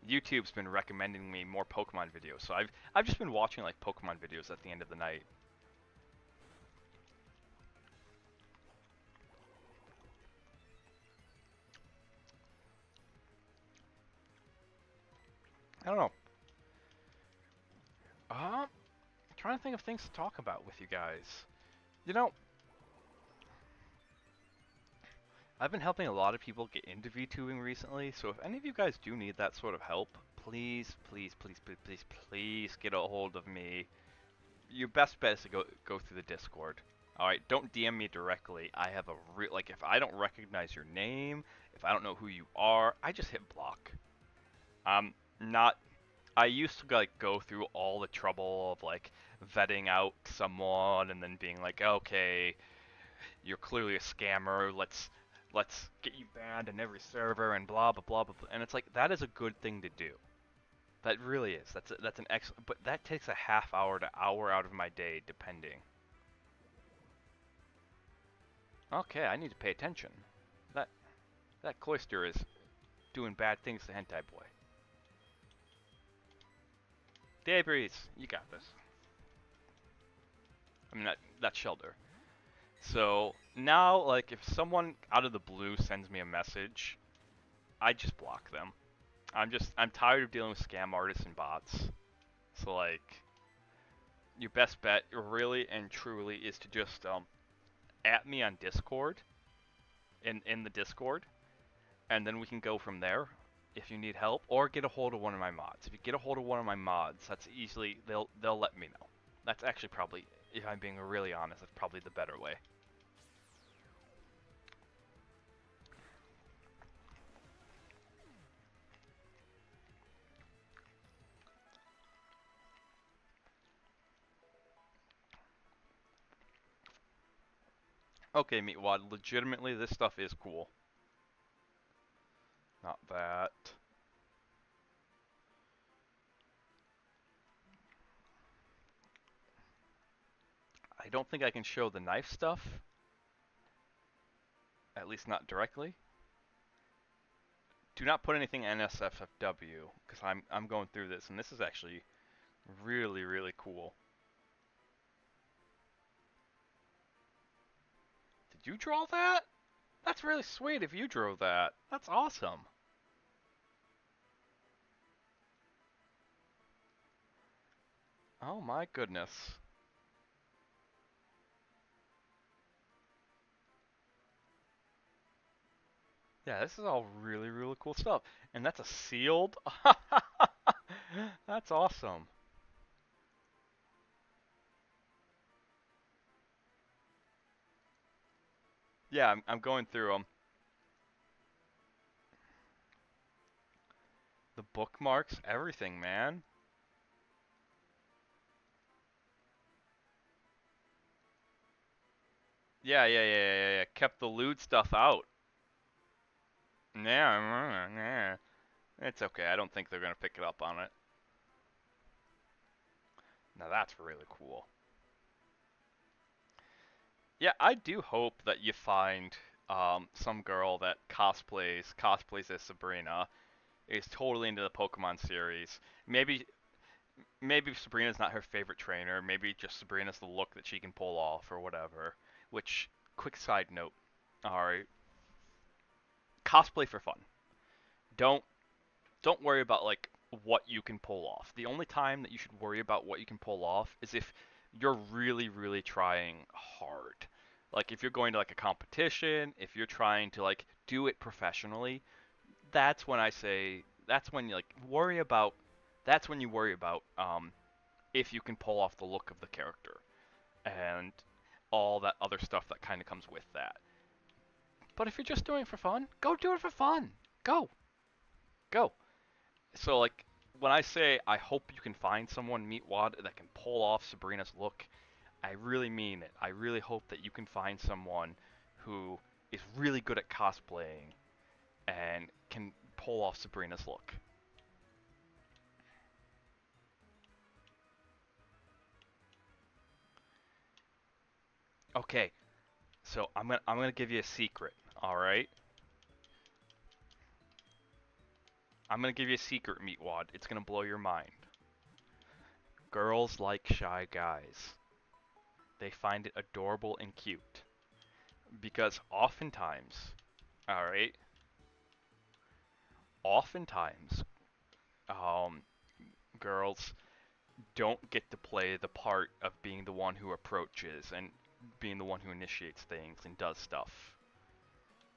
YouTube's been recommending me more Pokemon videos. So I've just been watching like Pokemon videos at the end of the night. I don't know. I'm trying to think of things to talk about with you guys. You know, I've been helping a lot of people get into VTubing recently, so if any of you guys do need that sort of help, please, please, please, please, please, please get a hold of me. Your best bet is to go through the Discord. Alright, don't DM me directly. I have a like, if I don't recognize your name, if I don't know who you are, I just hit block. I'm not... I used to like go through all the trouble of like vetting out someone and then being like, okay, you're clearly a scammer. Let's get you banned in every server and blah blah blah blah. And it's like that is a good thing to do. That really is. That's an excellent. But that takes a half hour to hour out of my day, depending. Okay, I need to pay attention. That Cloyster is doing bad things to Hentai Boy. Daybreeze, you got this. I mean, that Shelter. So, now, like, if someone out of the blue sends me a message, I just block them. I'm tired of dealing with scam artists and bots. So, like, your best bet, really and truly, is to just, at me on Discord, in the Discord, and then we can go from there if you need help, or get a hold of one of my mods. If you get a hold of one of my mods, that's easily, they'll let me know. That's actually probably, if I'm being really honest, that's probably the better way. Okay, Meatwad, legitimately, this stuff is cool. Not that. I don't think I can show the knife stuff. At least not directly. Do not put anything NSFW, because I'm going through this, and this is actually really, really cool. Did you draw that? That's really sweet if you drew that. That's awesome. Oh my goodness. Yeah, this is all really, really cool stuff. And that's a sealed? That's awesome. Yeah, I'm going through them. The bookmarks, everything, man. Yeah. Kept the lewd stuff out. Yeah. It's okay. I don't think they're gonna pick it up on it. Now that's really cool. Yeah, I do hope that you find some girl that cosplays as Sabrina, is totally into the Pokemon series. Maybe Sabrina's not her favorite trainer. Maybe just Sabrina's the look that she can pull off or whatever. Which, quick side note, alright, cosplay for fun. Don't don't worry about like what you can pull off. The only time that you should worry about what you can pull off is if you're really, really trying hard. Like if you're going to like a competition, if you're trying to like do it professionally, that's when I say that's when you like worry about that's when you worry about if you can pull off the look of the character and all that other stuff that kind of comes with that. But if you're just doing it for fun, go do it for fun. Go. Go. So like when I say I hope you can find someone Meatwad that can pull off Sabrina's look, I really mean it. I really hope that you can find someone who is really good at cosplaying and can pull off Sabrina's look. Okay, so I'm gonna give you a secret. All right, I'm gonna give you a secret, Meatwad. It's gonna blow your mind. Girls like shy guys. They find it adorable and cute because all right, oftentimes, um, girls don't get to play the part of being the one who approaches and being the one who initiates things and does stuff.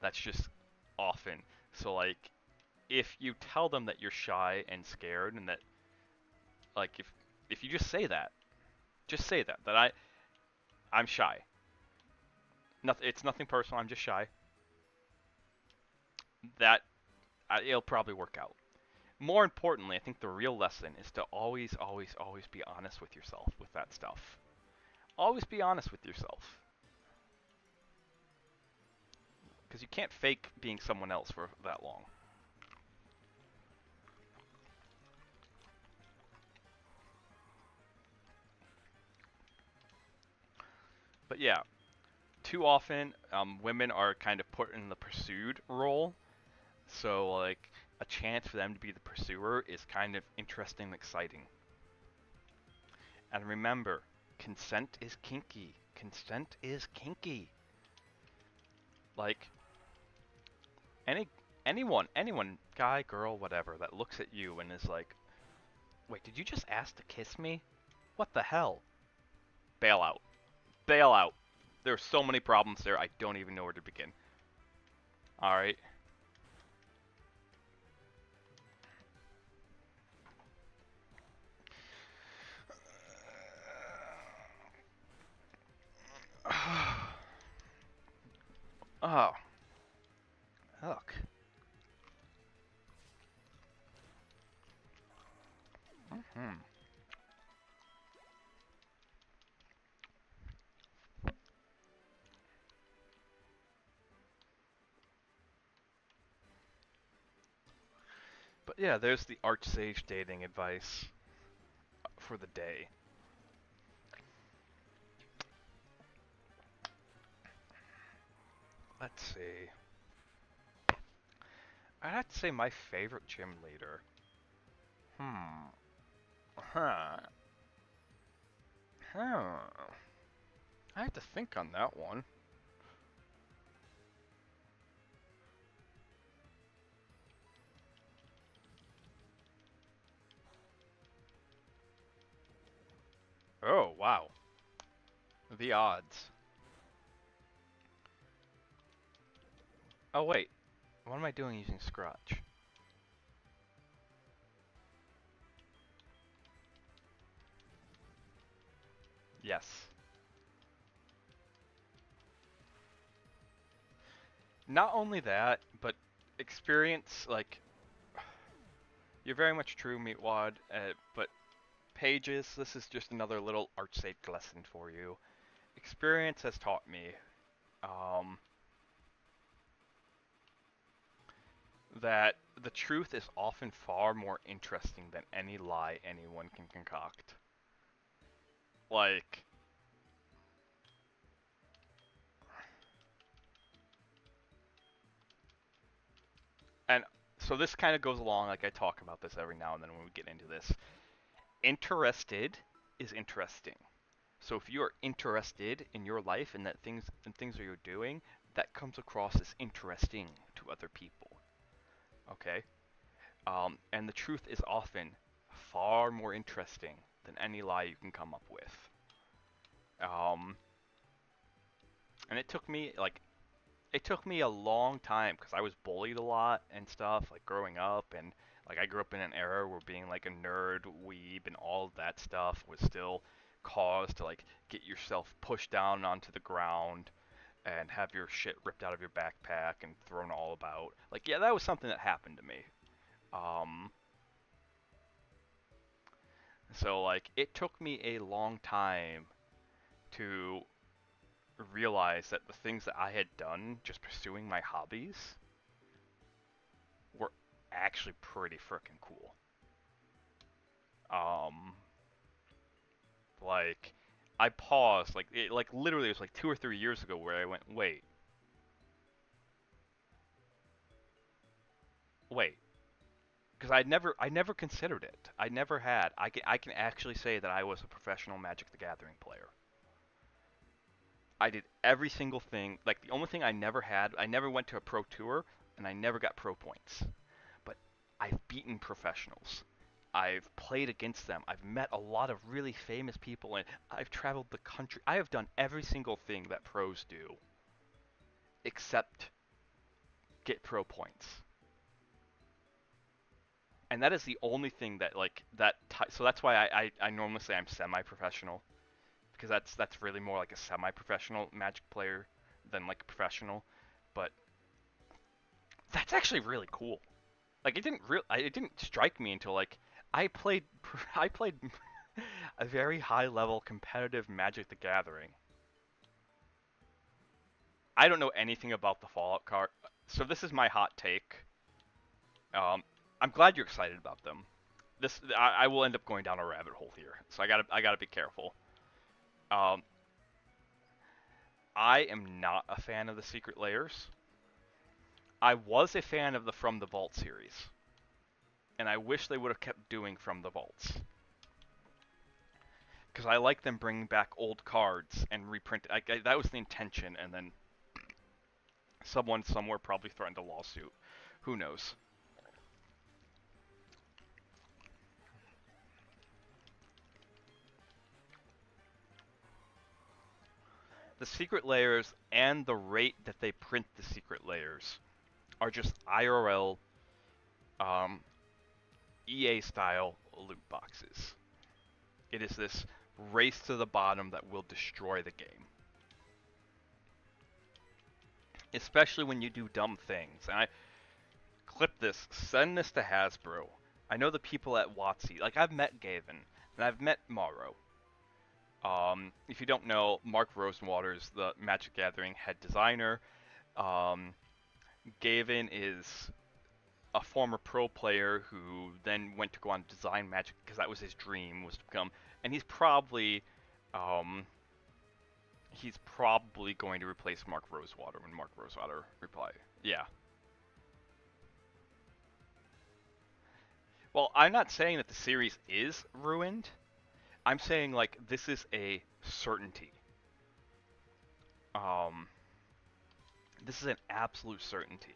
That's just often. So like if you tell them that you're shy and scared and that like if you just say that I'm shy. Nothing, it's nothing personal. I'm just shy. That it'll probably work out. More importantly, I think the real lesson is to always, always, always be honest with yourself with that stuff. Always be honest with yourself. Because you can't fake being someone else for that long. But yeah, too often women are kind of put in the pursued role. So like a chance for them to be the pursuer is kind of interesting and exciting. And remember, consent is kinky. Consent is kinky. Like any anyone, guy, girl, whatever, that looks at you and is like, "Wait, did you just ask to kiss me? What the hell?" Bail out. Bail out. There are so many problems there. I don't even know where to begin. All right. Oh, look. Hmm. But yeah, there's the Archsage dating advice for the day. Let's see. I'd have to say my favorite gym leader. Hmm. Huh. Huh. I have to think on that one. Oh, wow. The odds. Oh, wait. What am I doing using Scratch? Yes. Not only that, but experience, like, you're very much true, Meatwad, but pages, this is just another little Archsage lesson for you. Experience has taught me, um, that the truth is often far more interesting than any lie anyone can concoct. Like, and so this kind of goes along, like I talk about this every now and then when we get into this. Interested is interesting. So if you are interested in your life and things that you're doing, that comes across as interesting to other people. Okay? And the truth is often far more interesting than any lie you can come up with. Um, and it took me a long time because I was bullied a lot and stuff, like growing up, and like I grew up in an era where being like a nerd, weeb, and all of that stuff was still cause to like get yourself pushed down onto the ground and have your shit ripped out of your backpack and thrown all about. Like, yeah, that was something that happened to me. Um, so like it took me a long time to realize that the things that I had done just pursuing my hobbies were actually pretty freaking cool. Um, like I paused, like literally it was like 2 or 3 years ago where I went, wait, because I never considered it. I never had. I can actually say that I was a professional Magic the Gathering player. I did every single thing. Like the only thing I never had, I never went to a pro tour, and I never got pro points. But I've beaten professionals. I've played against them. I've met a lot of really famous people, and I've traveled the country. I have done every single thing that pros do, except get pro points. And that is the only thing that so that's why I normally say I'm semi-professional, because that's really more like a semi-professional Magic player than like a professional. But that's actually really cool. Like it didn't strike me until like I played I played a very high level competitive Magic the Gathering. I don't know anything about the Fallout card, so this is my hot take. Um, I'm glad you're excited about them. I will end up going down a rabbit hole here, so I gotta be careful. Um, I am not a fan of the Secret Layers. I was a fan of the From the Vault series, and I wish they would have kept doing From the Vaults, because I like them bringing back old cards and reprint. That was the intention, and then someone somewhere probably threatened a lawsuit. Who knows? The secret layers and the rate that they print the secret layers are just IRL um, EA style loot boxes. It is this race to the bottom that will destroy the game. Especially when you do dumb things. And I clip this, send this to Hasbro. I know the people at WotC. Like I've met Gavin and I've met Morrow. If you don't know, Mark Rosenwater is the Magic Gathering head designer. Um, Gavin is a former pro player who then went to go on to design Magic because that was his dream, was to become. And um, he's probably going to replace Mark Rosewater when Mark Rosewater reply. Yeah. Well, I'm not saying that the series is ruined. I'm saying like this is a certainty. Um, this is an absolute certainty.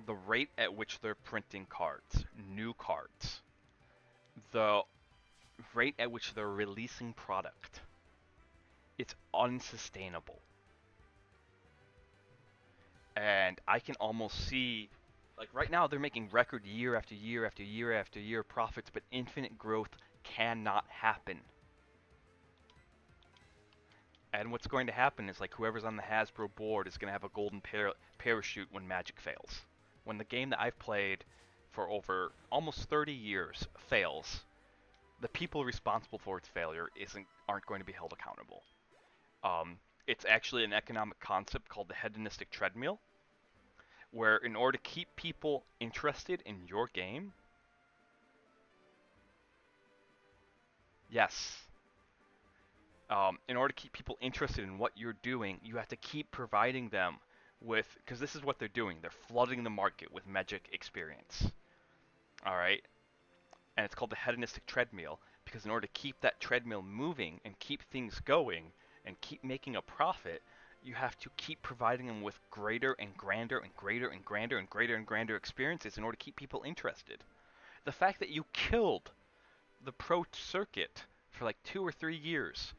The rate at which they're printing cards, new cards, the rate at which they're releasing product, it's unsustainable. And I can almost see, like right now they're making record year after year after year after year profits, but infinite growth cannot happen. And what's going to happen is like whoever's on the Hasbro board is going to have a golden parachute when Magic fails. When the game that I've played for over almost 30 years fails, the people responsible for its failure aren't going to be held accountable. It's actually an economic concept called the hedonistic treadmill, where in order to keep people interested in your game, yes, in order to keep people interested in what you're doing, you have to keep providing them with, because this is what they're doing. They're flooding the market with Magic experience. All right, and it's called the hedonistic treadmill because in order to keep that treadmill moving and keep things going and keep making a profit, you have to keep providing them with greater and grander and greater and grander and greater and grander experiences in order to keep people interested. The fact that you killed the pro circuit for like 2 or 3 years,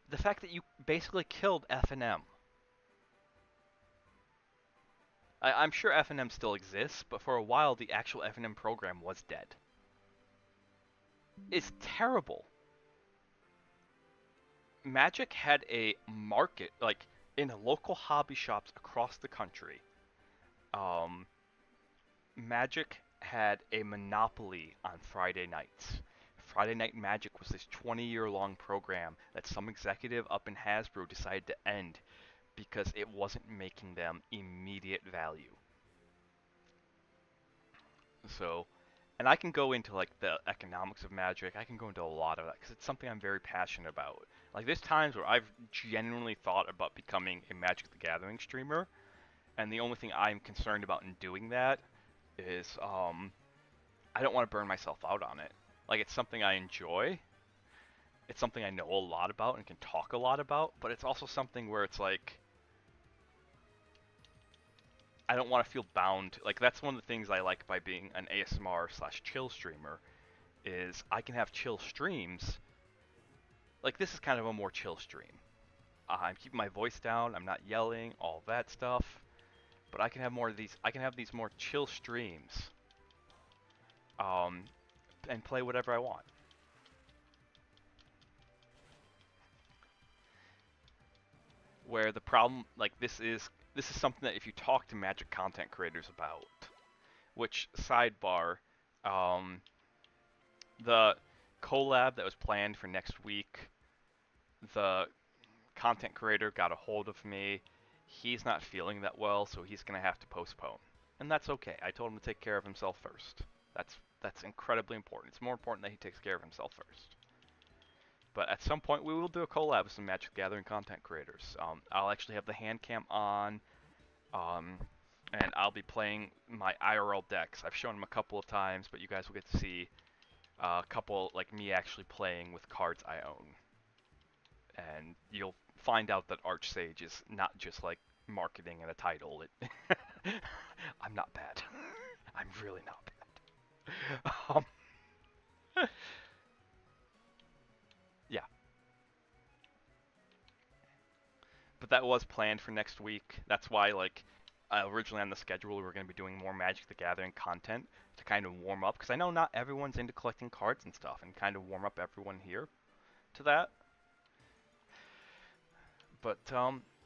the fact that you basically killed F&M. I'm sure F&M still exists, but for a while the actual F&M program was dead. It's terrible. Magic had a market, like in local hobby shops across the country. Magic had a monopoly on Friday nights. Friday Night Magic was this 20-year-long program that some executive up in Hasbro decided to end because it wasn't making them immediate value. So, and I can go into like the economics of Magic. I can go into a lot of that because it's something I'm very passionate about. Like there's times where I've genuinely thought about becoming a Magic the Gathering streamer, and the only thing I'm concerned about in doing that is I don't want to burn myself out on it. Like it's something I enjoy. It's something I know a lot about and can talk a lot about, but it's also something where it's like I don't want to feel bound. Like that's one of the things I like by being an ASMR/chill streamer is I can have chill streams. Like this is kind of a more chill stream. I'm keeping my voice down. I'm not yelling, all that stuff. But I can have more of these. I can have these more chill streams, and play whatever I want. Where the problem, like this is something that if you talk to Magic content creators about, which sidebar, the collab that was planned for next week, the content creator got a hold of me. He's not feeling that well, so he's gonna have to postpone, and that's okay. I told him to take care of himself first. That's incredibly important. It's more important that he takes care of himself first. But at some point, we will do a collab with some Magic the Gathering content creators. I'll actually have the hand cam on, and I'll be playing my IRL decks. I've shown them a couple of times, but you guys will get to see a couple, like me actually playing with cards I own. And you'll find out that Archsage is not just like marketing and a title. I'm not bad. I'm really not bad. Yeah. But that was planned for next week. That's why, like, originally on the schedule, we were going to be doing more Magic the Gathering content to kind of warm up, because I know not everyone's into collecting cards and stuff, and kind of warm up everyone here to that. But,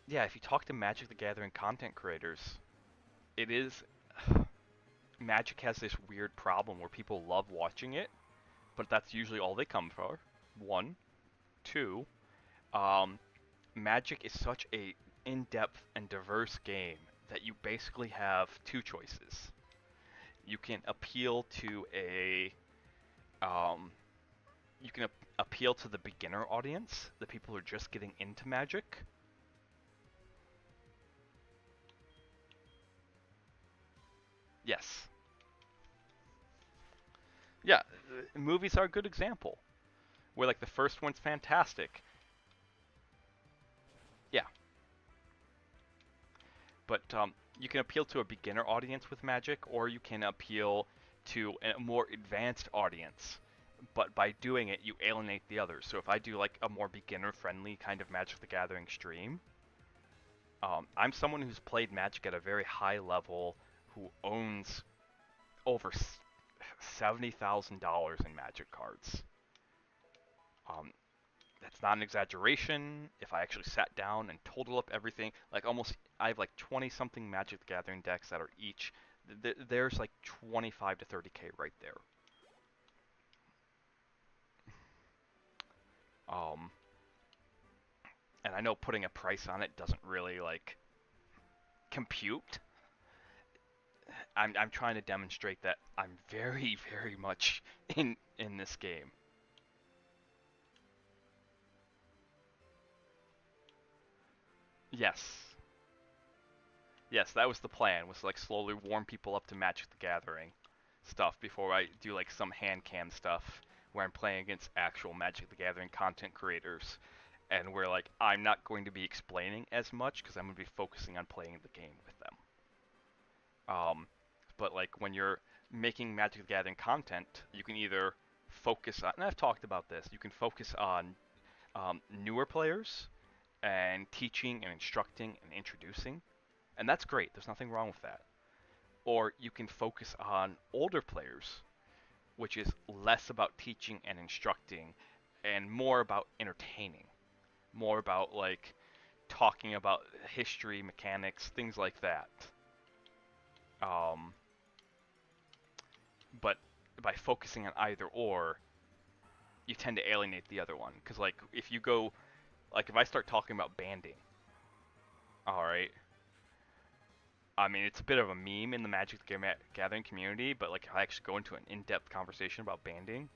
yeah, if you talk to Magic the Gathering content creators, it is... Magic has this weird problem where people love watching it, but that's usually all they come for. One. Two, Magic is such a in-depth and diverse game that you basically have two choices. You can appeal to appeal to the beginner audience, the people who are just getting into Magic. Yes. Yeah, movies are a good example. Where like the first one's fantastic. Yeah. But you can appeal to a beginner audience with Magic, or you can appeal to a more advanced audience. But by doing it, you alienate the others. So if I do like a more beginner-friendly kind of Magic the Gathering stream, I'm someone who's played Magic at a very high level, who owns over $70,000 in Magic cards. That's not an exaggeration. If I actually sat down and total up everything, like I have like 20-something Magic the Gathering decks that are each, there's like 25 to 30K right there. And I know putting a price on it doesn't really like compute. I'm trying to demonstrate that I'm very, very much in this game. Yes. Yes, that was the plan, was like slowly warm people up to Magic the Gathering stuff before I do like some hand cam stuff where I'm playing against actual Magic the Gathering content creators, and where like I'm not going to be explaining as much because I'm going to be focusing on playing the game with them. But like when you're making Magic the Gathering content, you can either focus on, and I've talked about this, you can focus on newer players and teaching and instructing and introducing, and that's great. There's nothing wrong with that. Or you can focus on older players, which is less about teaching and instructing and more about entertaining, more about like talking about history, mechanics, things like that. But by focusing on either or, you tend to alienate the other one. Because, like, if you go, like, if I start talking about banding, alright, I mean, it's a bit of a meme in the Magic the Gathering community, but, like, if I actually go into an in-depth conversation about banding,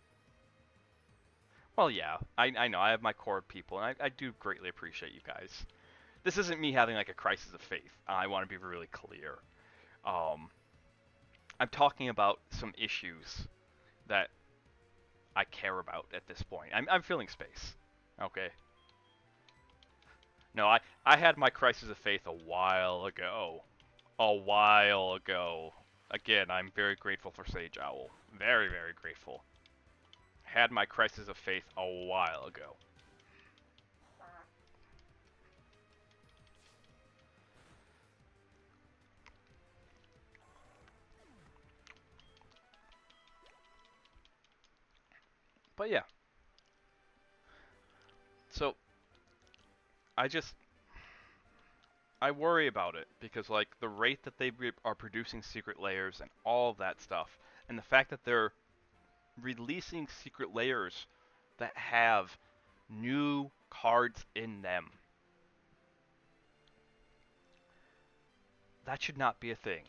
well, yeah, I know, I have my core people, and I do greatly appreciate you guys. This isn't me having, like, a crisis of faith. I want to be really clear. I'm talking about some issues that I care about at this point. I'm filling space. Okay. No, I had my crisis of faith a while ago. A while ago. Again, I'm very grateful for Sage Owl. Very, very grateful. Had my crisis of faith a while ago. But yeah. So, I worry about it because, like, the rate that they are producing secret layers and all of that stuff, and the fact that they're releasing secret layers that have new cards in them. That should not be a thing.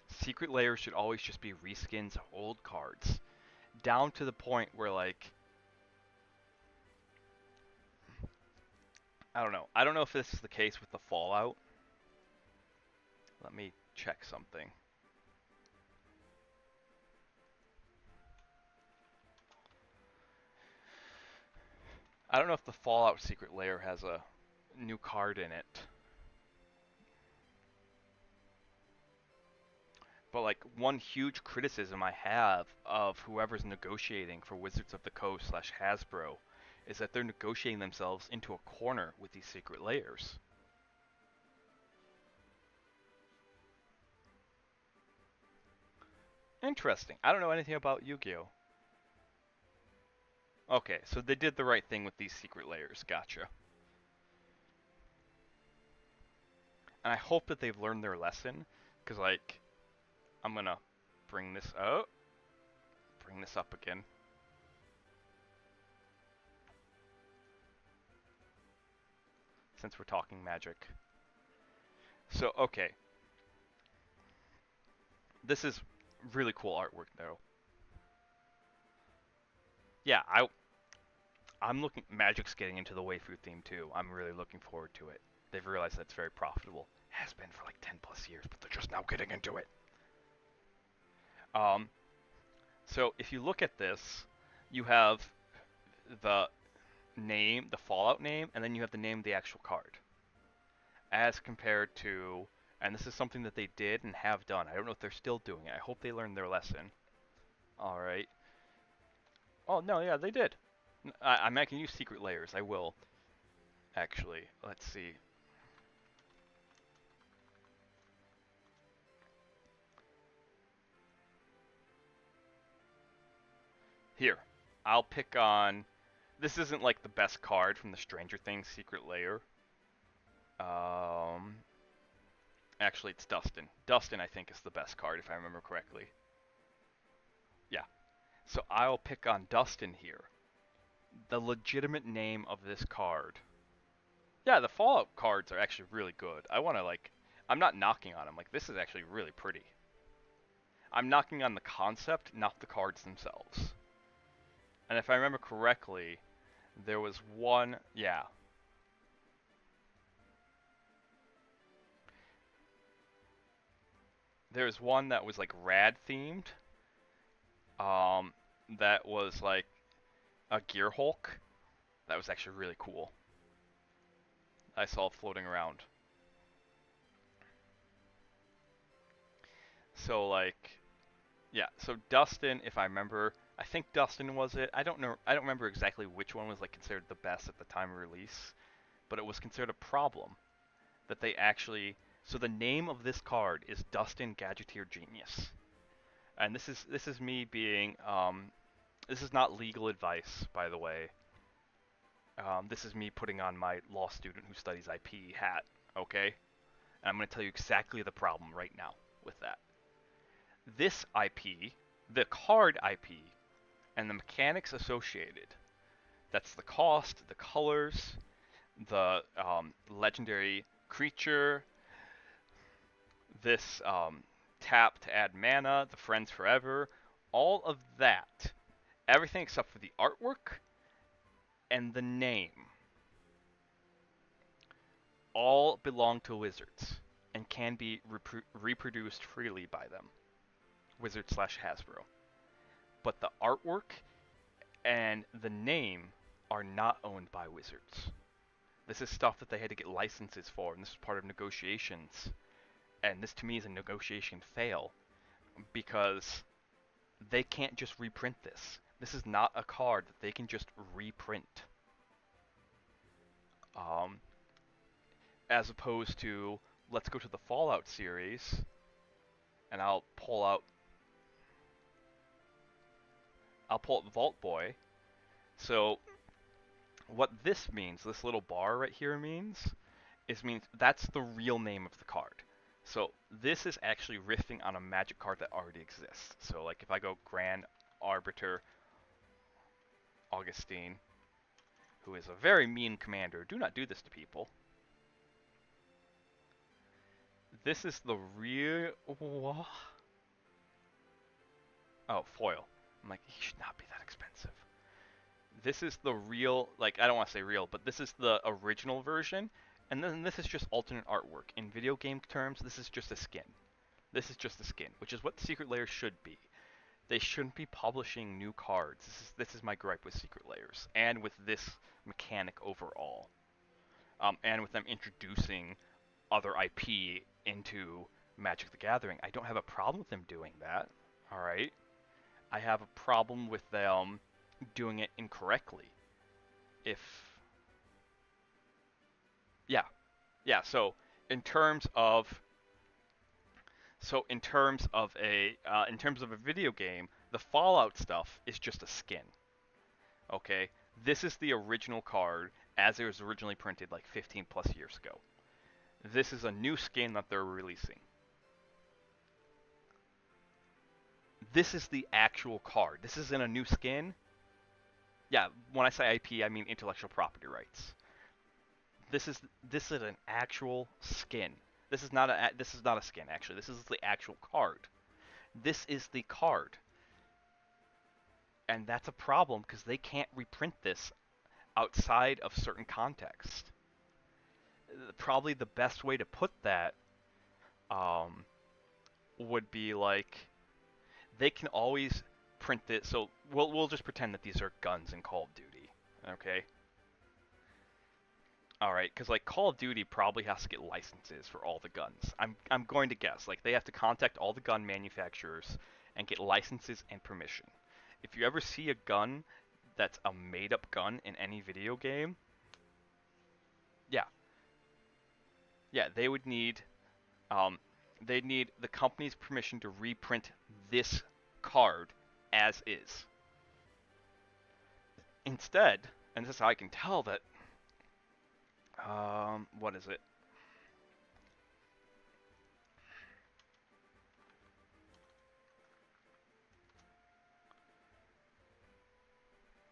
Secret layers should always just be reskins of old cards. Down to the point where, like, I don't know. I don't know if this is the case with the Fallout. Let me check something. I don't know if the Fallout secret layer has a new card in it. But, like, one huge criticism I have of whoever's negotiating for Wizards of the Coast / Hasbro is that they're negotiating themselves into a corner with these secret layers. Interesting. I don't know anything about Yu-Gi-Oh! Okay, so they did the right thing with these secret layers. Gotcha. And I hope that they've learned their lesson, because, like, I'm gonna bring this up. Bring this up again. Since we're talking Magic. So, okay. This is really cool artwork, though. Yeah, I'm looking. Magic's getting into the waifu theme too. I'm really looking forward to it. They've realized that's very profitable. Has been for like 10 plus years, but they're just now getting into it. So if you look at this, you have the name, the Fallout name, and then you have the name of the actual card. As compared to, and this is something that they did and have done. I don't know if they're still doing it. I hope they learned their lesson. All right. Oh no, yeah, they did. I mean, I can use secret layers. I will. Actually, let's see. Here, I'll pick on. This isn't like the best card from the Stranger Things secret layer. Actually, it's Dustin. Dustin, I think, is the best card if I remember correctly. Yeah. So I'll pick on Dustin here. The legitimate name of this card. Yeah, the Fallout cards are actually really good. I want to, like, I'm not knocking on them. Like, this is actually really pretty. I'm knocking on the concept, not the cards themselves. And if I remember correctly, there was one, yeah. There's one that was, like, rad themed. That was, like, a Gear Hulk. That was actually really cool. I saw it floating around. So, like, yeah. So Dustin, if I remember, I think Dustin was it. I don't know. I don't remember exactly which one was, like, considered the best at the time of release, but it was considered a problem that they actually. So the name of this card is Dustin Gadgeteer Genius, and this is me being. This is not legal advice, by the way. This is me putting on my law student who studies IP hat. Okay, and I'm going to tell you exactly the problem right now with that. This IP, the card IP, and the mechanics associated. That's the cost, the colors, the legendary creature, this tap to add mana, the friends forever, all of that, everything except for the artwork and the name, all belong to Wizards and can be reproduced freely by them, Wizards slash Hasbro. But the artwork and the name are not owned by Wizards. This is stuff that they had to get licenses for, and this is part of negotiations. And this to me is a negotiation fail because they can't just reprint this. This is not a card that they can just reprint. As opposed to, let's go to the Fallout series, and I'll pull out Vault Boy. So what this means, this little bar right here means that's the real name of the card. So this is actually riffing on a Magic card that already exists. So like if I go Grand Arbiter Augustine, who is a very mean commander, do not do this to people. This is the real... Oh, foil. I'm like, he should not be that expensive. This is the real, like, I don't want to say real, but this is the original version, and then this is just alternate artwork. In video game terms, this is just a skin. This is just a skin, which is what Secret Layers should be. They shouldn't be publishing new cards. This is my gripe with Secret Layers, and with this mechanic overall. And with them introducing other IP into Magic the Gathering. I don't have a problem with them doing that, alright? I have a problem with them doing it incorrectly. So in terms of a video game, the Fallout stuff is just a skin. Okay? This is the original card as it was originally printed like 15 plus years ago. This is a new skin that they're releasing. This is the actual card. This isn't a new skin. Yeah, when I say IP, I mean intellectual property rights. This is an actual skin. This is not a skin actually. This is the actual card. This is the card. And that's a problem because they can't reprint this outside of certain context. Probably the best way to put that would be like they can always print it. So we'll just pretend that these are guns in Call of Duty, okay? All right, because like Call of Duty probably has to get licenses for all the guns. I'm going to guess like they have to contact all the gun manufacturers and get licenses and permission. If you ever see a gun that's a made-up gun in any video game, yeah, they would need they'd need the company's permission to reprint this card as is. Instead, and this is how I can tell that, what is it?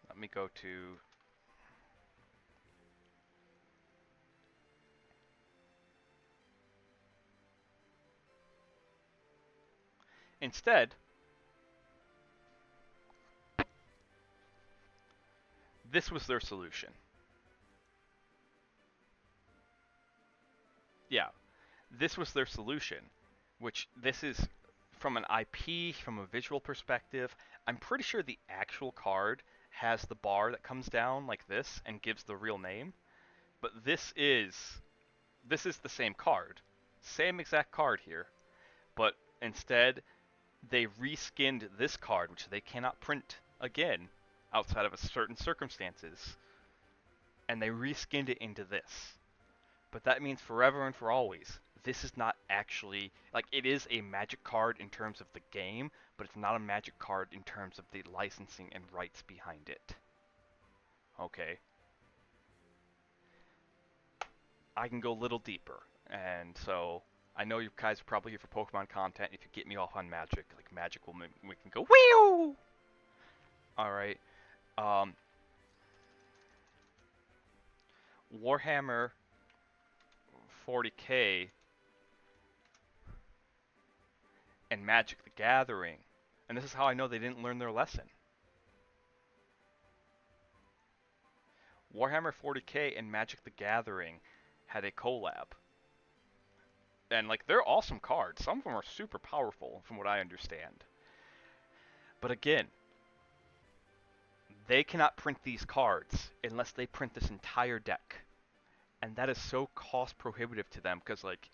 Let me go to instead, this was their solution. Yeah, this was their solution, which this is from an IP, from a visual perspective. I'm pretty sure the actual card has the bar that comes down like this and gives the real name, but this is the same card, same exact card here, but instead they reskinned this card, which they cannot print again outside of a certain circumstances, and they reskinned it into this. But that means forever and for always, this is not actually, like, it is a Magic card in terms of the game, but it's not a Magic card in terms of the licensing and rights behind it. Okay. I can go a little deeper, and so I know you guys are probably here for Pokemon content. If you get me off on Magic, like Magic we can go whew! All right. Um, Warhammer 40K and Magic the Gathering. And this is how I know they didn't learn their lesson. Warhammer 40K and Magic the Gathering had a collab. And like they're awesome cards. Some of them are super powerful from what I understand. But again, they cannot print these cards unless they print this entire deck. And that is so cost prohibitive to them because like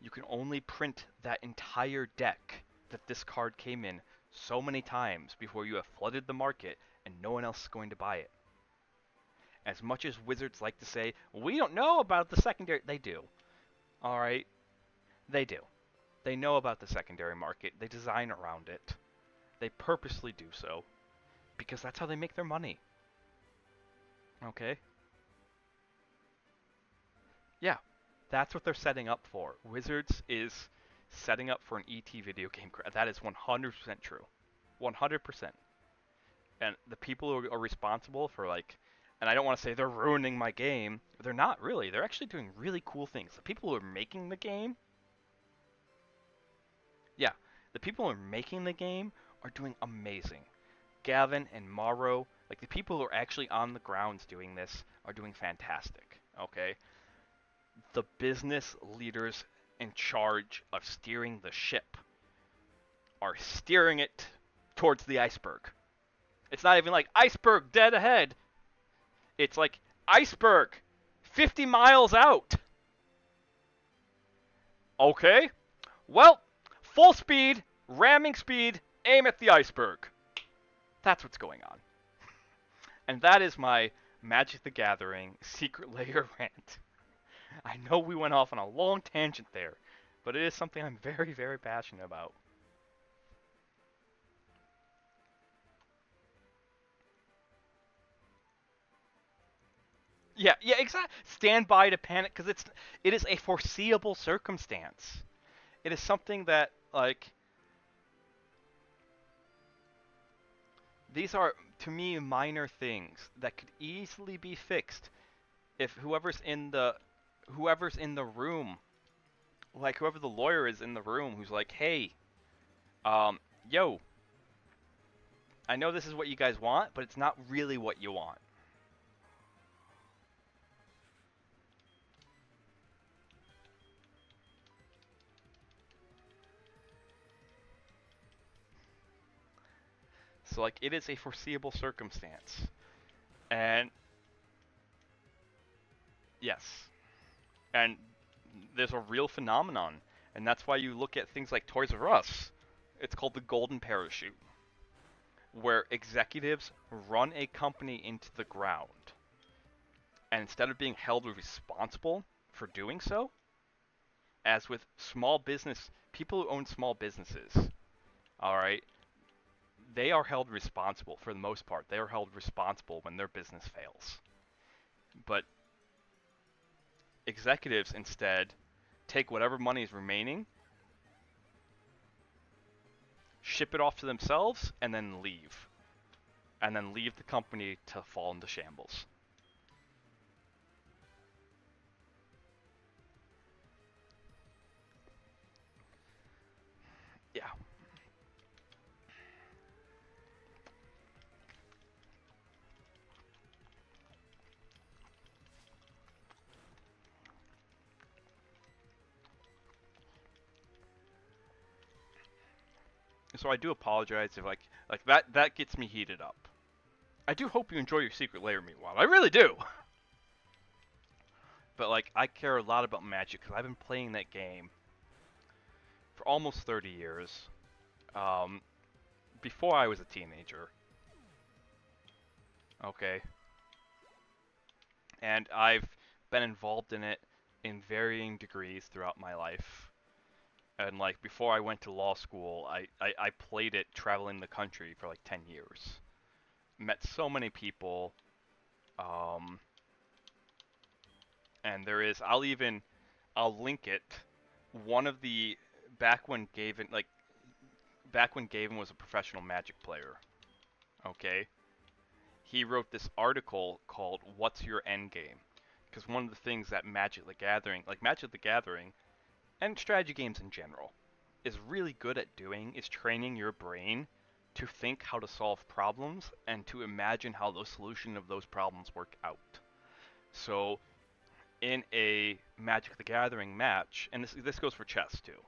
you can only print that entire deck that this card came in so many times before you have flooded the market and no one else is going to buy it. As much as Wizards like to say, we don't know about the secondary, they do. Alright? They do. They know about the secondary market. They design around it. They purposely do so. Because that's how they make their money. Okay? Yeah. That's what they're setting up for. Wizards is setting up for an ET video game. That is 100% true. 100%. And the people who are responsible for like, and I don't want to say they're ruining my game. They're not really. They're actually doing really cool things. The people who are making the game, yeah, the people who are making the game are doing amazing. Gavin and Morrow, like the people who are actually on the grounds doing this, are doing fantastic. Okay, the business leaders in charge of steering the ship are steering it towards the iceberg. It's not even like iceberg dead ahead. It's like iceberg 50 miles out. Okay, well, full speed, ramming speed, aim at the iceberg. That's what's going on. And that is my Magic the Gathering secret layer rant. I know we went off on a long tangent there, but it is something I'm very, very passionate about. Yeah, yeah, exactly. Stand by to panic because it is a foreseeable circumstance. It is something that like these are to me minor things that could easily be fixed if whoever's in the room, like whoever the lawyer is in the room, who's like, hey, um, yo, I know this is what you guys want, but it's not really what you want. So like it is a foreseeable circumstance. And yes. And there's a real phenomenon. And that's why you look at things like Toys R Us. It's called the golden parachute, where executives run a company into the ground. And instead of being held responsible for doing so, as with small business, people who own small businesses, all right, they are held responsible for the most part. They are held responsible when their business fails. But executives instead take whatever money is remaining, ship it off to themselves, and then leave. And then leave the company to fall into shambles. Yeah. So I do apologize if like that gets me heated up. I do hope you enjoy your secret layer meanwhile. I really do. But like I care a lot about Magic because I've been playing that game for almost 30 years. Um, before I was a teenager. Okay. And I've been involved in it in varying degrees throughout my life. And like before I went to law school, I played it traveling the country for like 10 years. Met so many people. Um, and there is, I'll link it. One of the, back when Gavin, like, back when Gavin was a professional Magic player. Okay? he wrote this article called "What's Your End Game?" Because one of the things that Magic the Gathering, like Magic the Gathering, and strategy games in general, is really good at doing is training your brain to think how to solve problems and to imagine how the solution of those problems work out. So in a Magic the Gathering match, and this goes for chess too.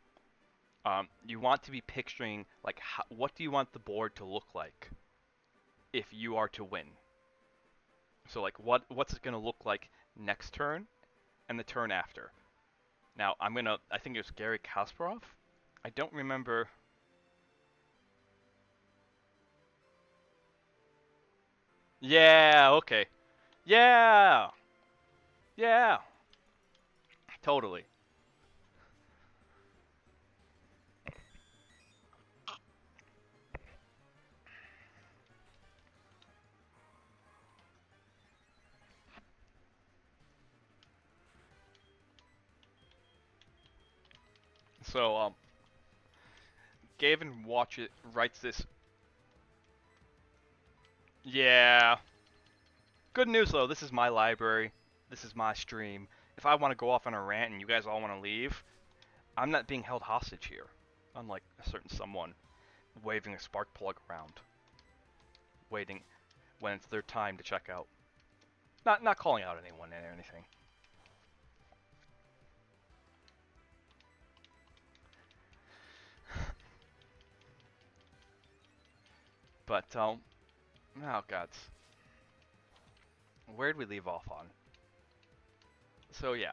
You want to be picturing like what do you want the board to look like if you are to win. So like what's it gonna look like next turn and the turn after. Now I think it was Gary Kasparov. I don't remember. Yeah, okay. Yeah, yeah, totally. So Gavin watch it writes this. Yeah. Good news though. This is my library. This is my stream. If I want to go off on a rant and you guys all want to leave, I'm not being held hostage here. Unlike a certain someone waving a spark plug around, waiting when it's their time to check out. Not calling out anyone or anything. But oh gods, where'd we leave off on? So yeah.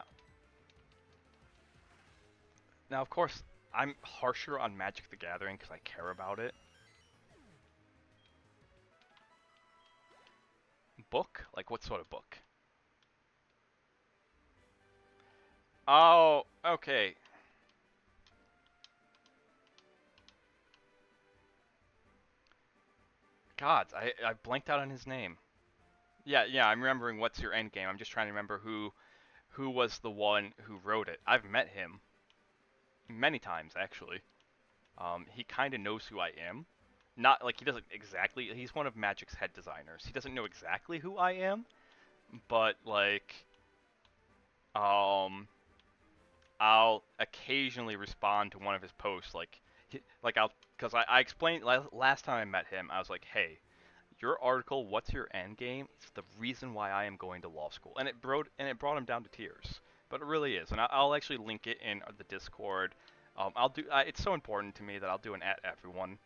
Now of course I'm harsher on Magic the Gathering because I care about it. Book? Like what sort of book? Oh, okay. Gods, I blanked out on his name. Yeah, I'm remembering what's your end game. I'm just trying to remember who was the one who wrote it. I've met him many times actually. He kind of knows who I am. Not like he doesn't exactly. He's one of Magic's head designers. He doesn't know exactly who I am, but like, um, I'll occasionally respond to one of his posts. Like I'll because I explained last time I met him. I was like, hey, your article, what's your end game? It's the reason why I am going to law school, and it brought him down to tears. But it really is, and I'll actually link it in the Discord. I'll do. It's so important to me that I'll do an at everyone.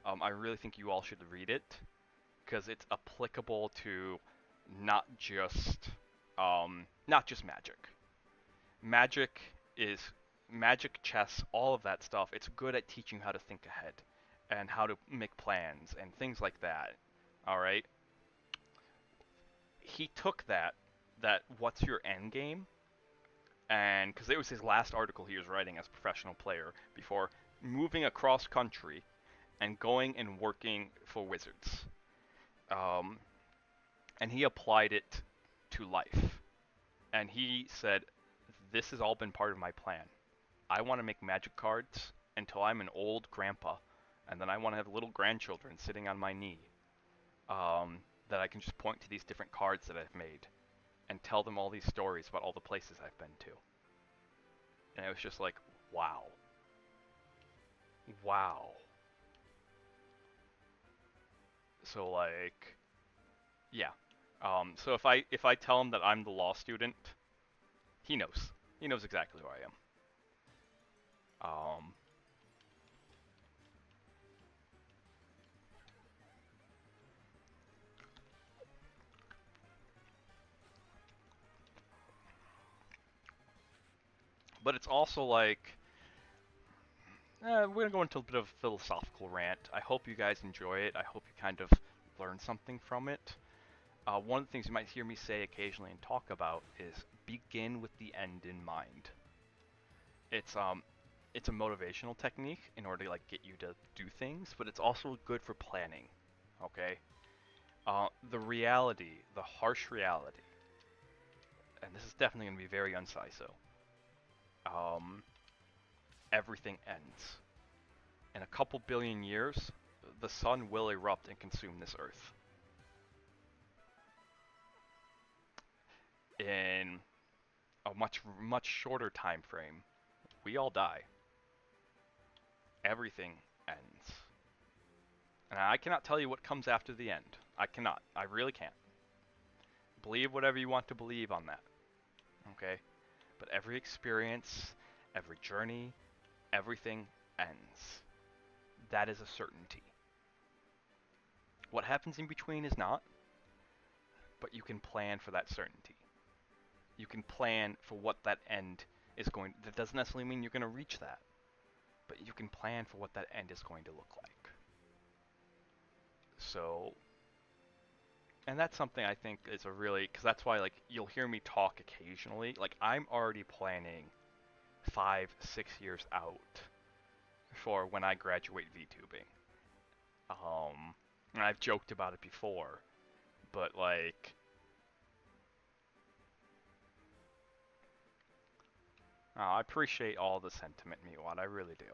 I really think you all should read it because it's applicable to not just Magic. Magic is Magic, chess, all of that stuff. It's good at teaching you how to think ahead and how to make plans and things like that. All right. He took that what's your end game, and because it was his last article he was writing as a professional player before moving across country and going and working for Wizards. Um, and he applied it to life. And he said, this has all been part of my plan. I want to make Magic cards until I'm an old grandpa, and then I want to have little grandchildren sitting on my knee, that I can just point to these different cards that I've made and tell them all these stories about all the places I've been to. And it was just like, wow. Wow. So like, yeah. So if I tell him that I'm the law student, he knows. He knows exactly who I am. Um, but it's also like, we're gonna go into a bit of a philosophical rant. I hope you guys enjoy it. I hope you kind of learn something from it. One of the things you might hear me say occasionally and talk about is begin with the end in mind. It's it's a motivational technique in order to like get you to do things, but it's also good for planning. Okay. The reality, the harsh reality, and this is definitely going to be very unsiso. Um, Everything ends. In a couple billion years, the sun will erupt and consume this earth. in a much shorter time frame, we all die. Everything ends. And I cannot tell you what comes after the end. I cannot. I really can't. Believe whatever you want to believe on that. Okay? But every experience, every journey, everything ends. That is a certainty. What happens in between is not, but you can plan for that certainty. You can plan for what that end is going to. That doesn't necessarily mean you're going to reach that, but you can plan for what that end is going to look like. So, and that's something I think is a really, because that's why, like, you'll hear me talk occasionally. Like, I'm already planning 5-6 years out for when I graduate VTubing. And I've joked about it before, but like, I appreciate all the sentiment, Miwat. I really do.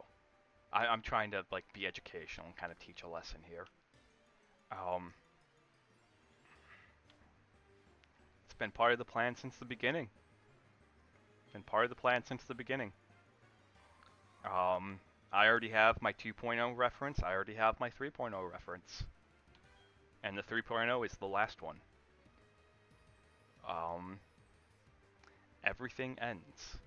I'm trying to like be educational and kind of teach a lesson here. It's been part of the plan since the beginning. Been part of the plan since the beginning. I already have my 2.0 reference. I already have my 3.0 reference. And the 3.0 is the last one. Everything ends.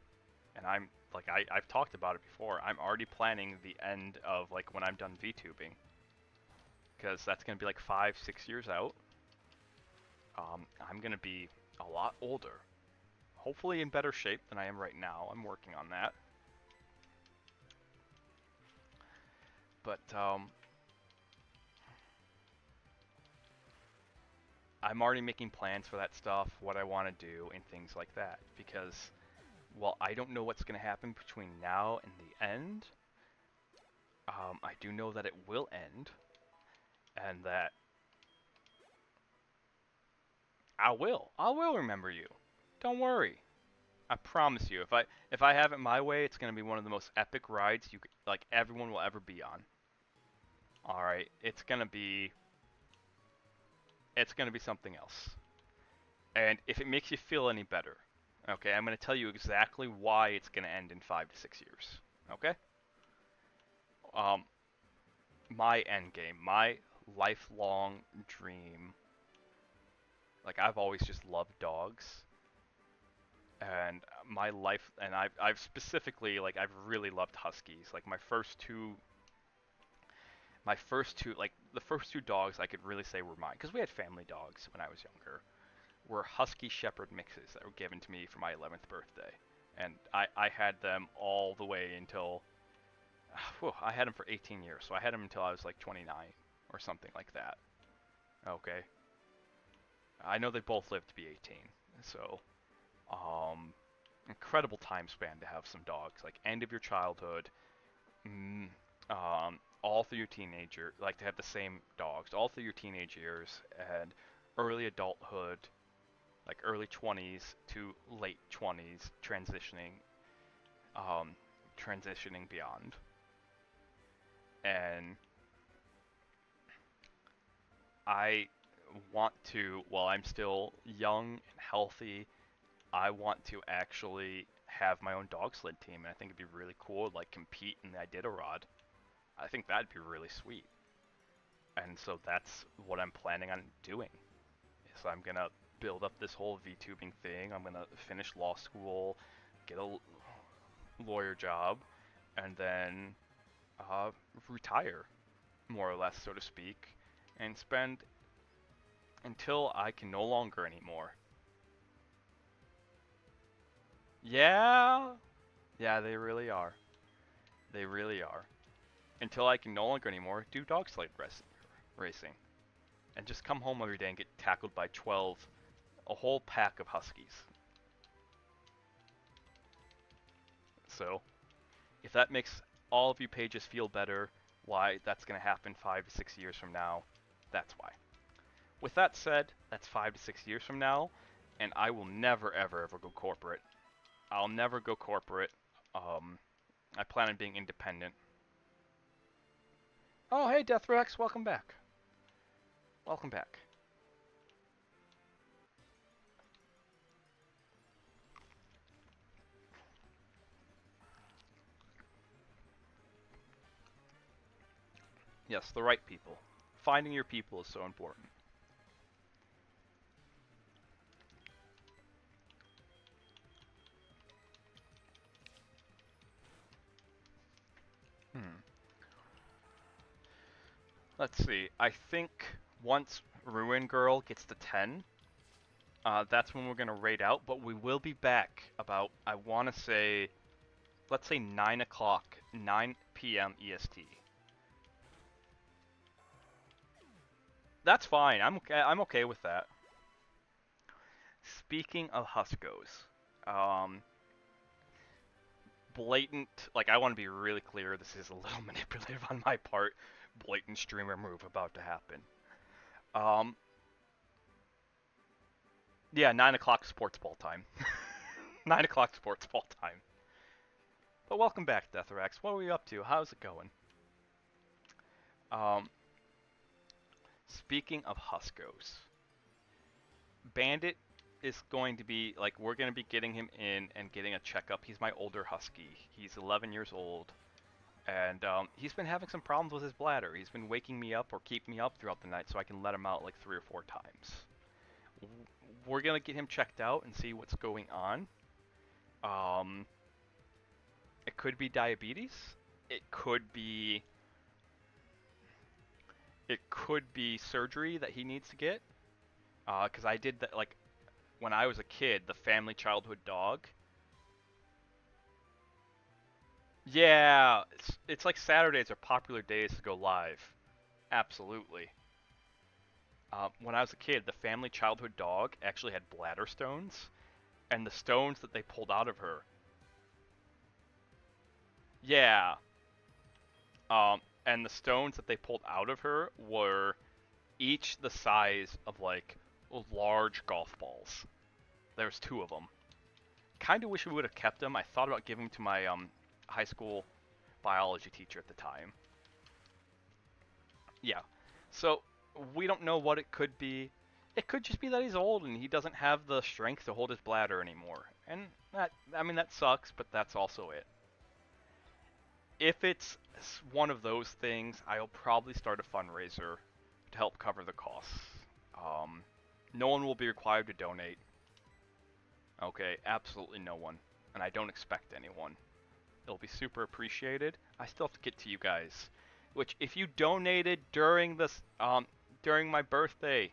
And I'm, like, I've talked about it before. I'm already planning the end of, like, when I'm done VTubing. Because that's going to be, like, 5-6 years out. I'm going to be a lot older. Hopefully in better shape than I am right now. I'm working on that. But, I'm already making plans for that stuff, what I want to do, and things like that. Because, while I don't know what's going to happen between now and the end, I do know that it will end, and that I will remember you. Don't worry. I promise you. If I have it my way, it's going to be one of the most epic rides like everyone will ever be on. All right, it's going to be something else. And if it makes you feel any better, okay, I'm going to tell you exactly why it's going to end in 5-6 years. Okay? My end game, my lifelong dream. Like, I've always just loved dogs. And my life, and I've specifically, like, I've really loved huskies. Like, the first two, like, the first two dogs I could really say were mine, because we had family dogs when I was younger, were husky shepherd mixes that were given to me for my 11th birthday. And I had them all the way until, I had them for 18 years, so I had them until I was like 29 or something like that. Okay. I know they both lived to be 18, so, incredible time span to have some dogs, like end of your childhood, all through your teenager, like to have the same dogs all through your teenage years and early adulthood, like early 20s to late 20s, transitioning beyond. And I want to, while I'm still young and healthy, I want to actually have my own dog sled team, and I think it'd be really cool to like compete in the Iditarod. I think that'd be really sweet. And so that's what I'm planning on doing. So I'm gonna build up this whole VTubing thing. I'm gonna finish law school, get a lawyer job, and then retire, more or less, so to speak, and spend until I can no longer anymore. Yeah, they really are. They really are. Until I can no longer anymore do dog sled racing. And just come home every day and get tackled by 12, a whole pack of huskies. So, if that makes all of you pages feel better, why that's going to happen 5-6 years from now, that's why. With that said, that's 5-6 years from now, and I will never, ever, ever go corporate. I'll never go corporate. I plan on being independent. Oh, hey, Deathrex, welcome back. Welcome back. Yes, the right people. Finding your people is so important. Hmm. Let's see. I think once Ruin Girl gets to 10, that's when we're gonna raid out. But we will be back about, I want to say, let's say 9 o'clock, 9 p.m. EST. That's fine. I'm okay with that. Speaking of Huskos, um, blatant. Like, I want to be really clear. This is a little manipulative on my part. Blatant streamer move about to happen. Um, yeah, 9 o'clock sports ball time. 9 o'clock sports ball time. But welcome back, Deathrax. What are we up to? How's it going? Um, speaking of Huskos, Bandit is going to be like we're going to be getting him in and getting a checkup. He's my older husky. He's 11 years old, and he's been having some problems with his bladder. He's been waking me up or keeping me up throughout the night so I can let him out like 3 or 4 times. We're gonna get him checked out and see what's going on. Um, it could be diabetes. It could be surgery that he needs to get. Because I did that like when I was a kid, the family childhood dog. Yeah, it's like Saturdays are popular days to go live. Absolutely. When I was a kid, the family childhood dog actually had bladder stones, and the stones that they pulled out of her. Yeah. And the stones that they pulled out of her were each the size of like large golf balls. There's two of them. Kind of wish we would have kept them. I thought about giving them to my high school biology teacher at the time. Yeah. So we don't know what it could be. It could just be that he's old and he doesn't have the strength to hold his bladder anymore. And that, I mean, that sucks, but that's also it. If it's one of those things, I'll probably start a fundraiser to help cover the costs. Um, no one will be required to donate. Okay, absolutely no one. And I don't expect anyone. It'll be super appreciated. I still have to get to you guys. Which, if you donated during this, during my birthday,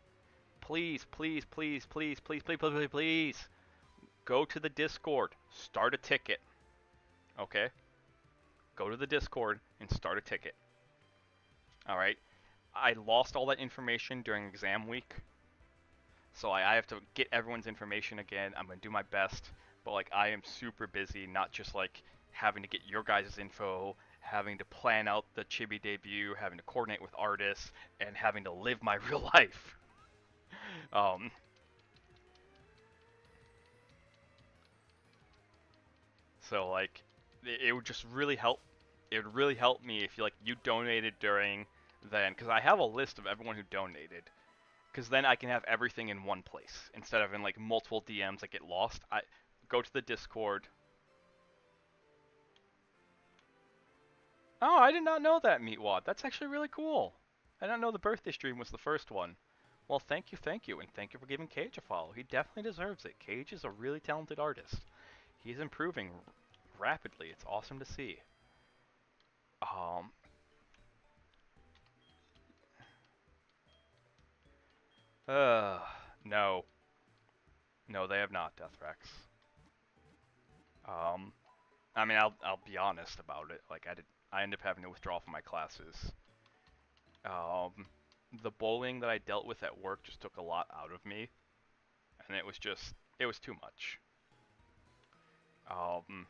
please, please, please, please, please, please, please, please, please, go to the Discord, start a ticket. Okay? Go to the Discord and start a ticket. Alright? I lost all that information during exam week. So I have to get everyone's information again. I'm going to do my best. But like I am super busy, not just like having to get your guys' info, having to plan out the Chibi debut, having to coordinate with artists, and having to live my real life. Um, so like it would just really help. It would really help me if you donated during then, because I have a list of everyone who donated. Because then I can have everything in one place instead of in like multiple DMs that get lost. I go to the Discord. Oh, I did not know that, Meatwad. That's actually really cool. I didn't know the birthday stream was the first one. Well, thank you, and thank you for giving Cage a follow. He definitely deserves it. Cage is a really talented artist. He's improving rapidly. It's awesome to see. Um, uh, no. No, they have not, Deathrex. Um, I mean, I'll be honest about it. Like, I ended up having to withdraw from my classes. Um, the bullying that I dealt with at work just took a lot out of me, and it was too much. Um,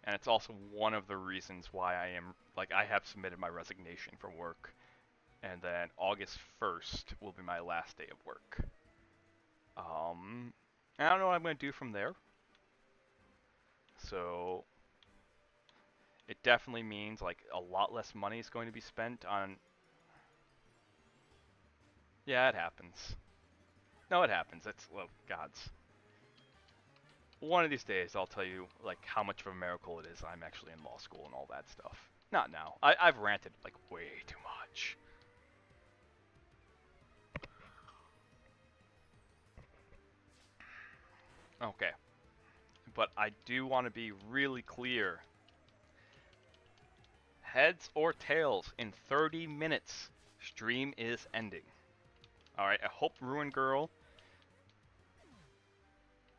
and it's also one of the reasons why I have submitted my resignation from work, and then August 1st will be my last day of work. I don't know what I'm going to do from there. So it definitely means like a lot less money is going to be spent on. Yeah, it happens. No, it happens. It's, well, gods. One of these days I'll tell you like how much of a miracle it is I'm actually in law school and all that stuff. Not now. I've ranted like way too much. Okay. But I do want to be really clear. Heads or tails, in 30 minutes, stream is ending. Alright, I hope Ruin Girl...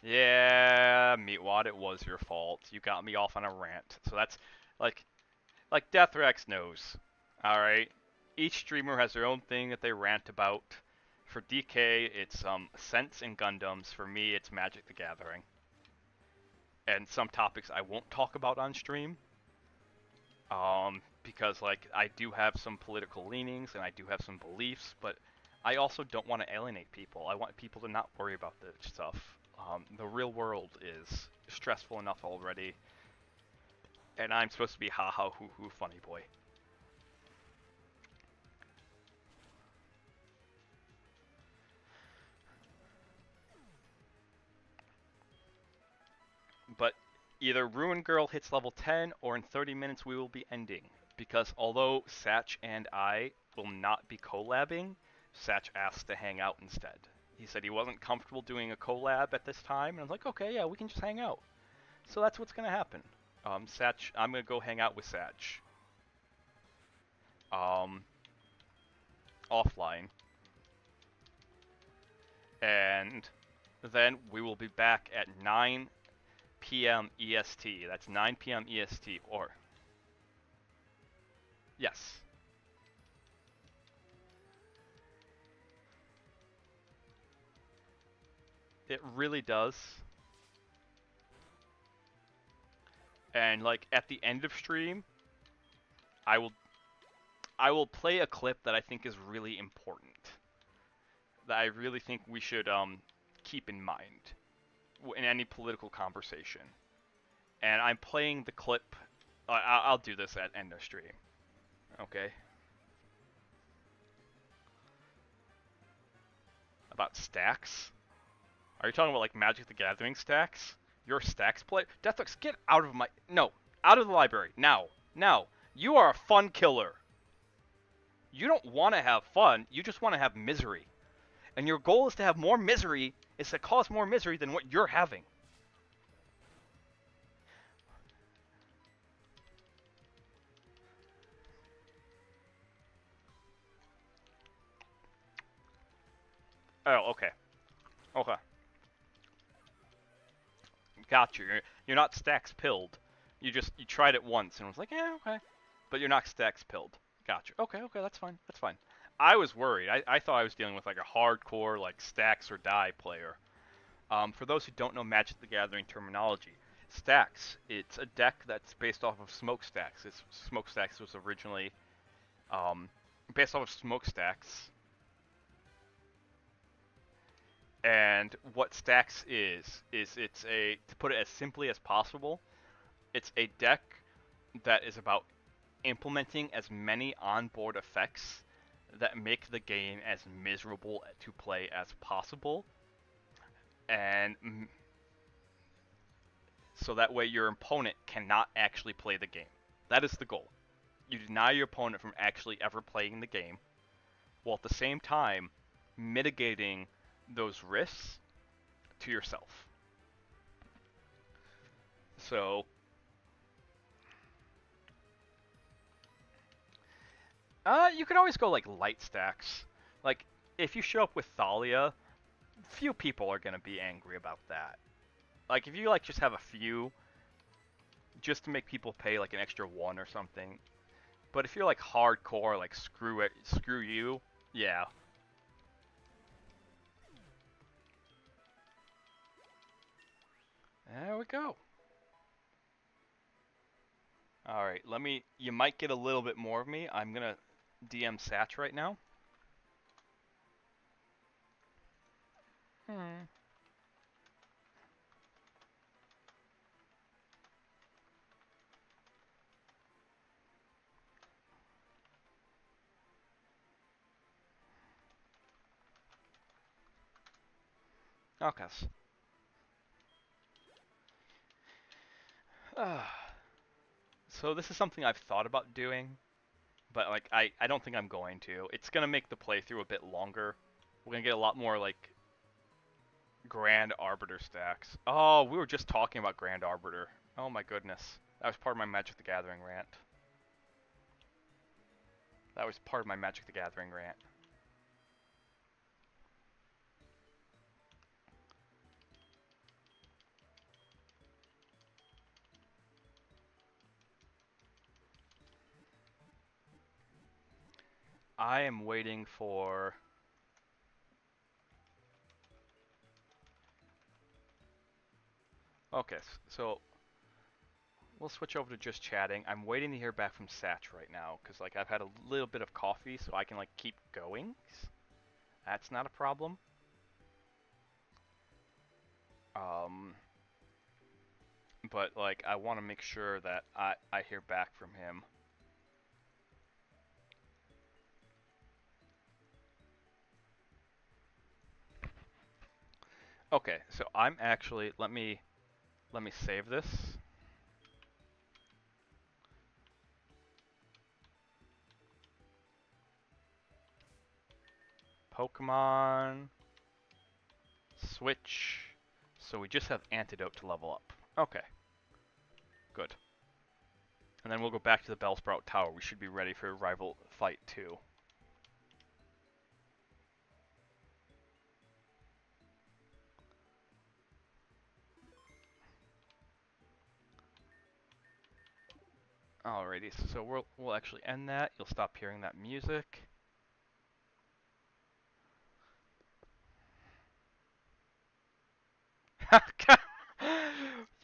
Yeah, Meatwad, it was your fault. You got me off on a rant. So that's, like Deathrex knows. Alright? Each streamer has their own thing that they rant about. For DK, it's Scents and Gundams. For me, it's Magic the Gathering. And some topics I won't talk about on stream. Because, like, I do have some political leanings and I do have some beliefs, but I also don't want to alienate people. I want people to not worry about this stuff. The real world is stressful enough already, and I'm supposed to be ha-ha hoo-hoo funny boy. But either Ruin Girl hits level 10, or in 30 minutes we will be ending. Because although Satch and I will not be collabing, Satch asked to hang out instead. He said he wasn't comfortable doing a collab at this time, and I was like, okay, yeah, we can just hang out. So that's what's gonna happen. Satch, I'm gonna go hang out with Satch. Offline. And then we will be back at 9 p.m. EST. That's 9 p.m. EST, or... Yes. It really does. And like at the end of stream, I will play a clip that I think is really important. That I really think we should keep in mind in any political conversation. And I'm playing the clip. I'll do this at end of stream. Okay. About stacks? Are you talking about like Magic the Gathering stacks? Your stacks play? Deathlox, get out of my... No. Out of the library. Now. Now. You are a fun killer. You don't want to have fun. You just want to have misery. And your goal is to have more misery, is to cause more misery than what you're having. Oh, okay. Okay. Got you. You're not stacks pilled. You tried it once and was like, yeah, okay. But you're not stacks pilled. Gotcha. Okay, that's fine. That's fine. I was worried. I thought I was dealing with like a hardcore like stacks or die player. For those who don't know Magic the Gathering terminology, stacks, it's a deck that's based off of smokestacks. Smokestacks was originally based off of smokestacks. And what stacks is it's a, to put it as simply as possible, it's a deck that is about implementing as many onboard effects that make the game as miserable to play as possible, and so that way your opponent cannot actually play the game. That is the goal. You deny your opponent from actually ever playing the game, while at the same time mitigating those risks to yourself. So you could always go like light stacks. Like if you show up with Thalia, few people are gonna be angry about that. Like if you like just have a few, just to make people pay like an extra 1 or something. But if you're like hardcore, like screw it, screw you, yeah. There we go. Alright, you might get a little bit more of me. I'm gonna DM Satch right now. Okay. So this is something I've thought about doing, but like I don't think I'm going to. It's gonna make the playthrough a bit longer. We're gonna get a lot more like Grand Arbiter stacks. Oh, we were just talking about Grand Arbiter. Oh my goodness. That was part of my Magic the Gathering rant. That was part of my Magic the Gathering rant. I am waiting for... Okay, so we'll switch over to just chatting. I'm waiting to hear back from Satch right now, because like I've had a little bit of coffee, so I can like keep going. That's not a problem. Um, but like I want to make sure that I hear back from him. Okay, so I'm actually let me save this. Pokemon switch. So we just have Antidote to level up. Okay, good. And then we'll go back to the Bellsprout Tower. We should be ready for Rival Fight 2. Alrighty, so we'll actually end that. You'll stop hearing that music.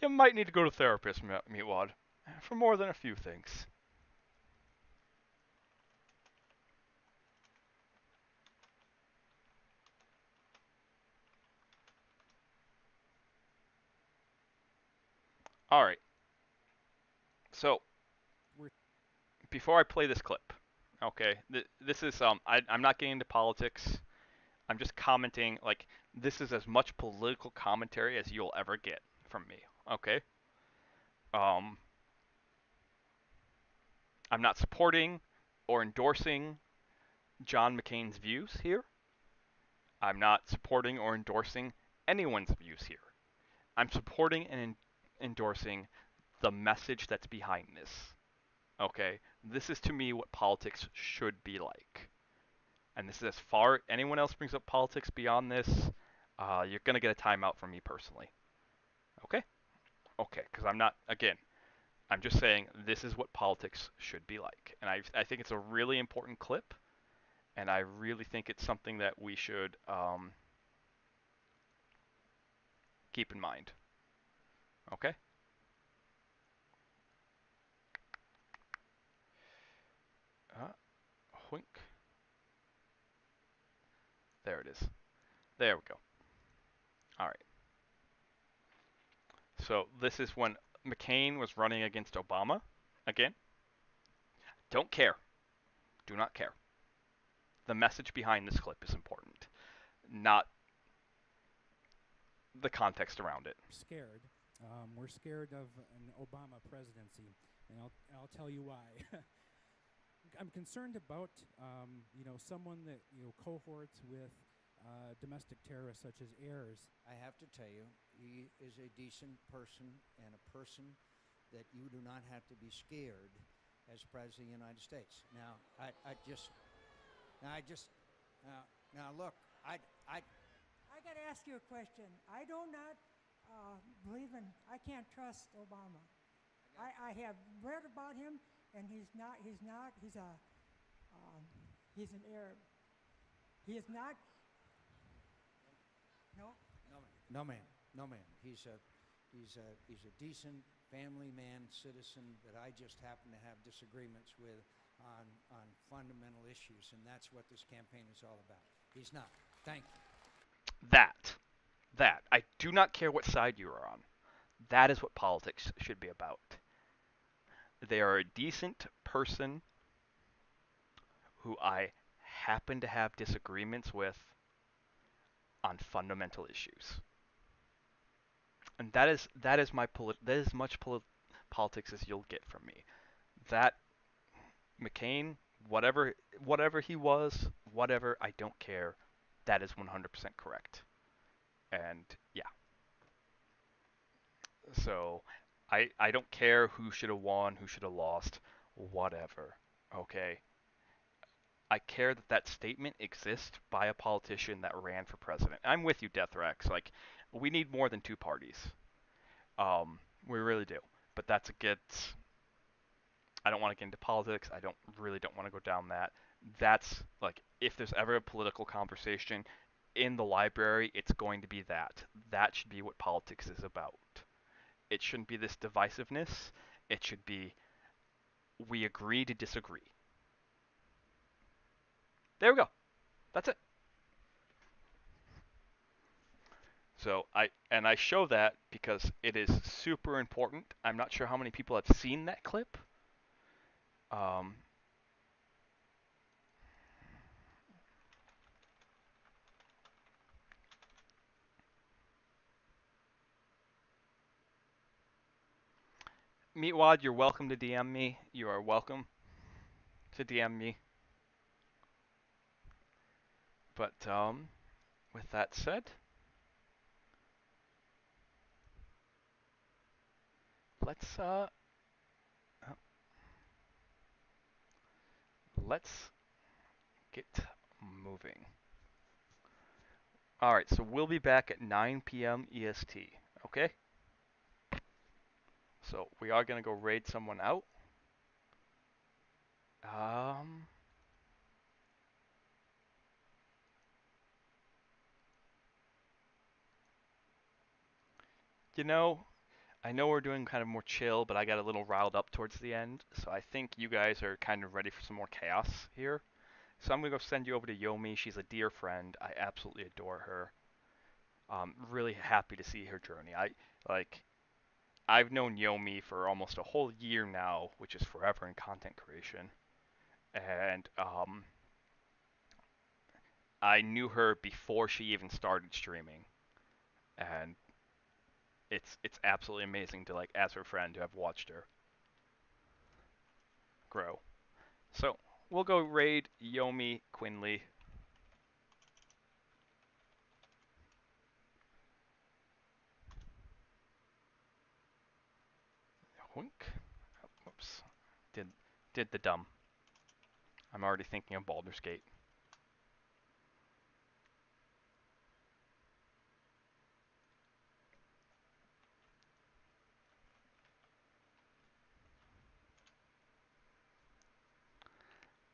You might need to go to therapist, Meatwad, for more than a few things. Alright, so before I play this clip, okay, this is, I'm not getting into politics. I'm just commenting, like, this is as much political commentary as you'll ever get from me, okay? Um, I'm not supporting or endorsing John McCain's views here. I'm not supporting or endorsing anyone's views here. I'm supporting and endorsing the message that's behind this. Okay? This is to me what politics should be like. And this is as far anyone else brings up politics beyond this, you're gonna get a timeout from me personally. Okay? Okay, because I'm not again. I'm just saying this is what politics should be like, and I think it's a really important clip, and I really think it's something that we should keep in mind. Okay? Wink. There it is. There we go. All right. So this is when McCain was running against Obama. Again, don't care. Do not care. The message behind this clip is important, not the context around it.
Scared. We're scared of an Obama presidency, and I'll tell you why. I'm concerned about someone that cohorts with domestic terrorists such as heirs.
I have to tell you, he is a decent person and a person that you do not have to be scared as President of the United States. Now, look,
I got to ask you a question. I do not believe in. I can't trust Obama. I have read about him, and he's an Arab. He is not.
No, ma'am. He's a decent family man, citizen that I just happen to have disagreements with on fundamental issues, and that's what this campaign is all about. He's not. Thank you.
That. I do not care what side you are on. That is what politics should be about. They are a decent person who I happen to have disagreements with on fundamental issues. And that is politics as you'll get from me. That McCain, whatever he was, whatever, I don't care. That is 100% correct. And yeah, so I don't care who should have won, who should have lost, whatever. Okay, I care that that statement exists by a politician that ran for president. I'm with you, Deathrex. Like, we need more than two parties. We really do. But that's a get. I don't want to get into politics. I don't want to go down that. That's like, if there's ever a political conversation in the library, it's going to be that. That should be what politics is about. It shouldn't be this divisiveness. It should be, we agree to disagree. There we go. That's it. So I show that because it is super important. I'm not sure how many people have seen that clip. Um, Meatwad, you're welcome to DM me. You are welcome to DM me. But with that said, let's let's get moving. All right, so we'll be back at 9 p.m. EST. Okay. So we are gonna go raid someone out. Um, you know, I know we're doing kind of more chill, but I got a little riled up towards the end, so I think you guys are kind of ready for some more chaos here. So I'm gonna go send you over to Yomi. She's a dear friend. I absolutely adore her. Really happy to see her journey. Like I've known Yomi for almost a whole year now, which is forever in content creation, and I knew her before she even started streaming, and it's absolutely amazing to, like, as her friend, to have watched her grow. So we'll go raid Yomi Quinley. Wink. Oh, whoops. Did did the dumb. I'm already thinking of Baldur's Gate.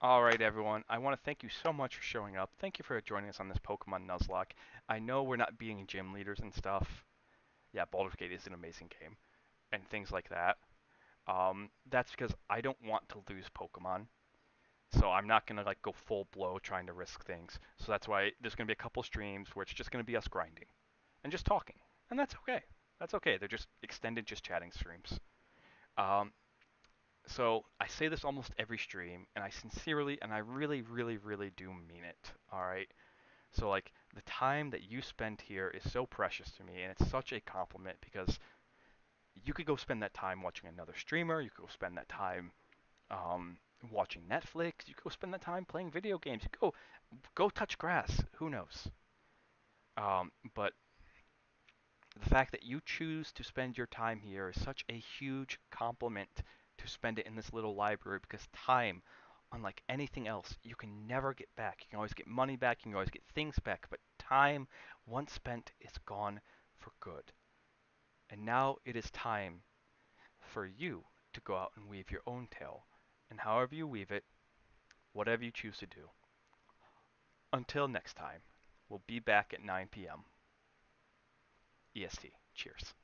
All right, everyone. I want to thank you so much for showing up. Thank you for joining us on this Pokemon Nuzlocke. I know we're not being gym leaders and stuff. Yeah, Baldur's Gate is an amazing game, and things like that. That's because I don't want to lose Pokemon, so I'm not gonna, like, go full blow trying to risk things. So that's why there's gonna be a couple streams where it's just gonna be us grinding and just talking, and that's okay. That's okay. They're just extended, just chatting streams. Um, so I say this almost every stream, and I sincerely and I really, really, really do mean it. All right. So, like, the time that you spend here is so precious to me, and it's such a compliment because you could go spend that time watching another streamer. You could go spend that time um, watching Netflix. You could go spend that time playing video games. You could go touch grass. Who knows? But the fact that you choose to spend your time here is such a huge compliment to spend it in this little library, because time, unlike anything else, you can never get back. You can always get money back, you can always get things back, but time, once spent, is gone for good. And now it is time for you to go out and weave your own tale. And however you weave it, whatever you choose to do. Until next time, we'll be back at 9 p.m. EST. Cheers.